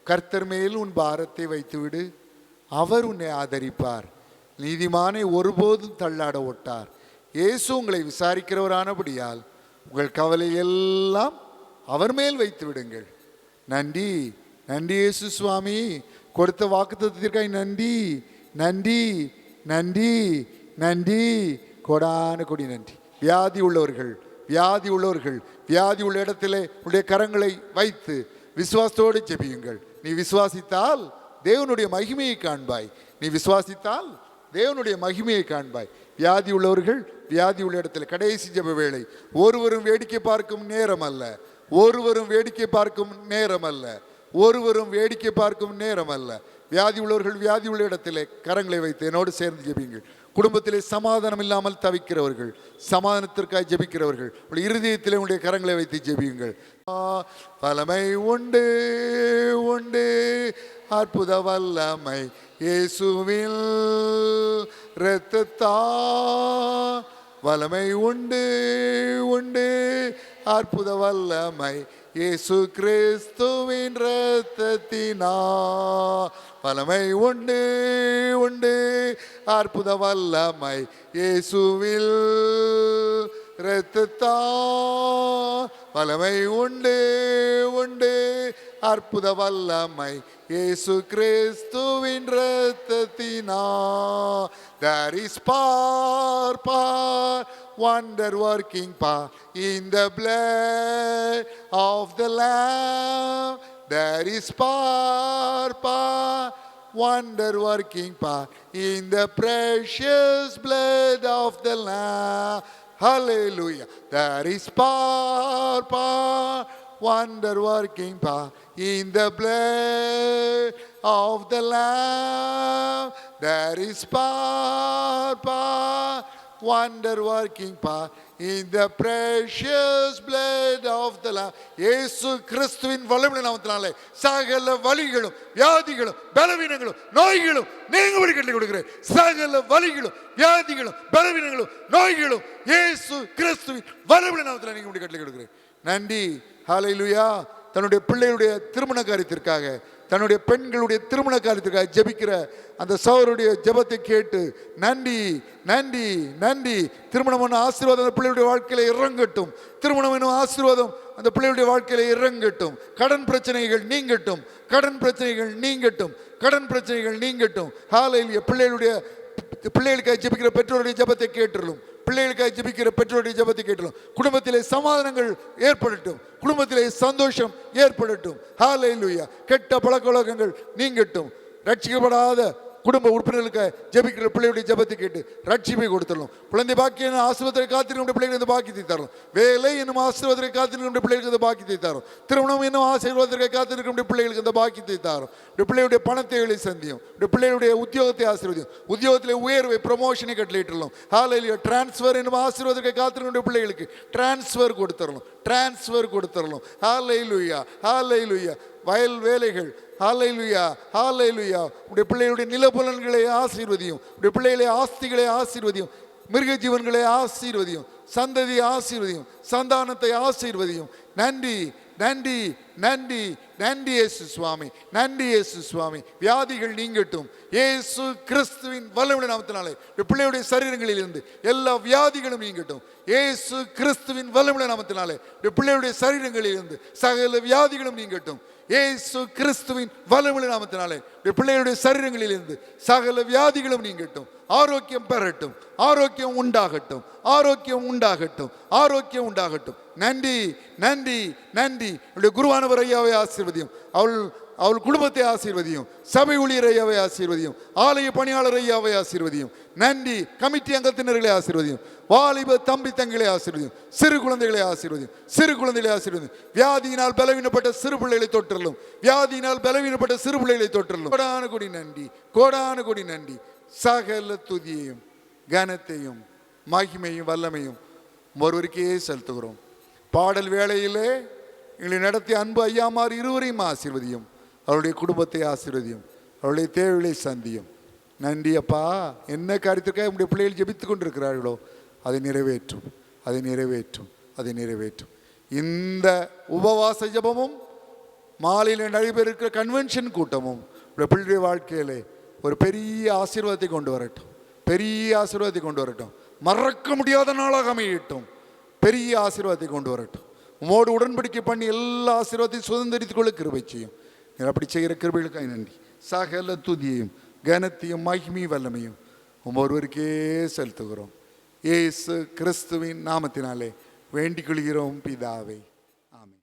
கர்த்தர் மேல் உன் பாரத்தை வைத்து விடு, அவர் உன்னை ஆதரிப்பார். நீதிமானை ஒருபோதும் தள்ளாட ஒட்டார். இயேசு உங்களை விசாரிக்கிறவரானபடியால் உங்கள் கவலை எல்லாம் அவர் மேல் வைத்து விடுங்கள். நன்றி, நன்றி இயேசு சுவாமி, கொடுத்த வாக்குத்தத்தத்திற்காக நன்றி, நன்றி, நன்றி, நன்றி, கொடான கொடி நன்றி. வியாதி உள்ளவர்கள், வியாதி உள்ளவர்கள், வியாதி உள்ள இடத்திலே உடைய கரங்களை வைத்து விசுவாசத்தோடு ஜெபியுங்கள். நீ விசுவாசித்தால் தேவனுடைய மகிமையை காண்பாய். நீ விசுவாசித்தால் தேவனுடைய மகிமையை காண்பாய். வியாதி உள்ளவர்கள் வியாதி உள்ள இடத்துல கடைசி ஜெப வேளை. ஒருவரும் வேடிக்கை பார்க்கும் நேரம் அல்ல, ஒருவரும் வேடிக்கை பார்க்கும் நேரம் அல்ல, ஒருவரும் வேடிக்கை பார்க்கும் நேரம் அல்ல. வியாதி உள்ளவர்கள் வியாதி உள்ள இடத்திலே கரங்களை வைத்து என்னோடு சேர்ந்து ஜெபியுங்கள். குடும்பத்திலே சமாதானம் இல்லாமல் தவிக்கிறவர்கள், சமாதானத்திற்காக ஜெபிக்கிறவர்கள், இருதயத்திலே உடைய கரங்களை வைத்து ஜெபியுங்கள். வல்லமை உண்டு உண்டு, அற்புத வல்லமை இயேசுவில் இரத்தத்தால். வல்லமை உண்டு உண்டு, அற்புத வல்லமை இயேசு கிறிஸ்துவின் இரத்தத்தினால். வல்லமை உண்டு உண்டு, அற்புத வல்லமை இயேசுவில் இரத்தத்தால். வல்லமை உண்டு உண்டு, அற்புத வல்லமை இயேசு கிறிஸ்துவின் இரத்தத்தினால். There is power, power, wonder working power in the blood of the Lamb. There is power, power, wonder working power in the precious blood of the Lamb. Hallelujah. There is power, power, wonder working power in the blood of the Lamb. There is power, power, wonder working power in the precious blood of the Lamb. இயேசு கிறிஸ்துவின் வல்லமையுள்ள நாமத்தினாலே சகல வலிகளும் வியாதிகளும் பலவீனங்களும் நோய்களும் நீங்கும்படி கட்டளை கொடுக்கிறேன். சகல வலிகளும் வியாதிகளும் பலவீனங்களும் நோய்களும் இயேசு கிறிஸ்துவின் வல்லமையுள்ள நாமத்தினாலே நீங்கும்படி கட்டளை கொடுக்கிறேன். நன்றி. ஹல்லேலூயா. தன்னுடைய பிள்ளைகளுடைய திருமண காரியத்திற்காக தன்னுடைய பெண்களுடைய திருமண காலத்துக்காக ஜெபிக்கிற அந்த சகோதரருடைய ஜெபத்தை கேட்டு நன்றி நன்றி நன்றி. திருமணம் என்னும் ஆசீர்வாதம் அந்த பிள்ளையுடைய வாழ்க்கையில இறங்கட்டும். திருமணம் என்னும் ஆசீர்வாதம் அந்த பிள்ளையுடைய வாழ்க்கையில இறங்கட்டும். கடன் பிரச்சனைகள் நீங்கட்டும், கடன் பிரச்சனைகள் நீங்கட்டும், கடன் பிரச்சனைகள் நீங்கட்டும். ஹalleluya. பிள்ளைகளுக்காக ஜெபிக்கிற பெற்றோருடைய ஜெபத்தை கேட்டுறலும், பிள்ளைகளுக்காக ஜெபிக்கிற பெற்றோருடைய ஜெபத்தை கேட்டலும். குடும்பத்திலே சமாதானங்கள் ஏற்படட்டும், குடும்பத்திலே சந்தோஷம் ஏற்படட்டும். ஹalleluya. கெட்ட பழக்கவழக்கங்கள் நீங்கட்டும். ரட்சிக்கப்படாத குடும்ப உறுப்பினர்களுக்கு ஜெபிக்கிற பிள்ளையுடைய ஜெபத்தை கேட்டு ரட்சிப்பை கொடுத்துடணும். குழந்தை பாக்கியம் ஆசீர்வாதத்தை காத்திருக்கிற பிள்ளைகளுக்கு இந்த பாக்கியத்தை தரும். வேலை என்னும் ஆசீர்வாதத்தை காத்திருக்கிற பிள்ளைகளுக்கு இந்த பாக்கியத்தை தரும். திருமணம் என்னும் ஆசீர்வாதத்தை காத்திருக்கிற பிள்ளைகளுக்கு இந்த பாக்கியத்தை தரும். பிள்ளையுடைய பணத்தேவைகளை சந்தியும், பிள்ளைகளுடைய உத்தியோகத்தை ஆசீர்வதியும், உத்தியோகத்திலே உயர்வை ப்ரமோஷனை கட்டளையிட்டுள்ளோம். ஹalleluya. டிரான்ஸ்ஃபர் என்னும் ஆசீர்வாதத்தை காத்திருக்கிற பிள்ளைகளுக்கு டிரான்ஸ்ஃபர் கொடுத்துடணும், டிரான்ஸ்ஃபர் கொடுத்துடணும். ஹalleluya ஹalleluya. வயல் வேலைகள் ஹalleluya ஹalleluya. உடைய பிள்ளைகளுடைய நிலபுலன்களை ஆசீர்வதியும், உடைய பிள்ளைகளை ஆஸ்திகளை ஆசீர்வதியும், மிருக ஜீவன்களை ஆசீர்வதியும், சந்ததியை ஆசீர்வதியும், சந்தானத்தை ஆசீர்வதியும். நன்றி நன்றி நன்றி நன்றி இயேசு சுவாமி, நன்றி இயேசு சுவாமி. வியாதிகள் நீங்கட்டும் இயேசு கிறிஸ்துவின் வல்லமையுள்ள நாமத்தினாலே. பிள்ளையுடைய சரீரங்களில் இருந்து எல்லா வியாதிகளும் நீங்கட்டும் இயேசு கிறிஸ்துவின் வல்லமையுள்ள நாமத்தினாலே. பிள்ளையுடைய சரீரங்களில் இருந்து சகல வியாதிகளும் நீங்கட்டும் இயேசு கிறிஸ்துவின் வல்லமையுள்ள நாமத்தினாலே. பிள்ளைகளுடைய சரீரங்களில் இருந்து சகல வியாதிகளும் நீங்கட்டும். ஆரோக்கியம் பெறட்டும், ஆரோக்கியம் உண்டாகட்டும், ஆரோக்கியம் உண்டாகட்டும், ஆரோக்கியம் உண்டாகட்டும். நன்றி நன்றி நன்றி. என்னுடைய குருவானவர் ஐயாவை ஆசீர்வதியும், அவள் குடும்பத்தை ஆசீர்வதியும், சபை ஊழியர் ஐயாவை ஆசீர்வதியும், ஆலய பணியாளர் ஐயாவை ஆசீர்வதியும். நன்றி. கமிட்டி அங்கத்தினர்களை ஆசீர்வதியும், வாலிப தம்பி தங்களை ஆசீர்வதியும், சிறு குழந்தைகளை ஆசீர்வதியும், சிறு குழந்தைகளை ஆசீர்வதியும். வியாதியினால் பலவீனப்பட்ட சிறு பிள்ளைகளை தொற்றலும், வியாதியினால் பலவீனப்பட்ட சிறு பிள்ளைகளை தொற்றலும். கோடான கொடி நன்றி, கோடான கொடி நன்றி. சகல துதியையும் கனத்தையும் மகிமையும் வல்லமையும் ஒருவருக்கே செலுத்துகிறோம். பாடல் வேளையிலே எங்களை நடத்திய அன்பு ஐயாமார் இருவரையும் ஆசீர்வதியும், அவருடைய குடும்பத்தை ஆசீர்வதியும், அவருடைய தேவைகளை சந்தியும். நன்றி அப்பா. என்ன காரியத்திற்காக நம்முடைய பிள்ளைகள் ஜெபித்து கொண்டிருக்கிறார்களோ அதை நிறைவேற்றும், அதை நிறைவேற்றும், அதை நிறைவேற்றும். இந்த உபவாச ஜெபமும் மாலையில் நடைபெறுகிற கன்வென்ஷன் கூட்டமும் பிள்ளைடைய வாழ்க்கையிலே ஒரு பெரிய ஆசீர்வாதத்தை கொண்டு வரட்டும், பெரிய ஆசீர்வாதத்தை கொண்டு வரட்டும். மறக்க முடியாத நாளாக அமையட்டும், பெரிய ஆசீர்வாதத்தை கொண்டு வரட்டும். உமோடு உடன்படிக்கை பண்ணி எல்லா ஆசீர்வாதத்தையும் சுதந்திரித்துக் கொள்ள கிருபை செய்யும். அப்படி செய்கிற கிருபைகளுக்காக நன்றி. சகல துதியையும் கனத்தையும் மகிமையும் வல்லமையும் ஒவ்வொருவருக்கே செலுத்துகிறோம். இயேசு கிறிஸ்துவின் நாமத்தினாலே வேண்டிக் கொள்கிறோம் பிதாவே. ஆமென்.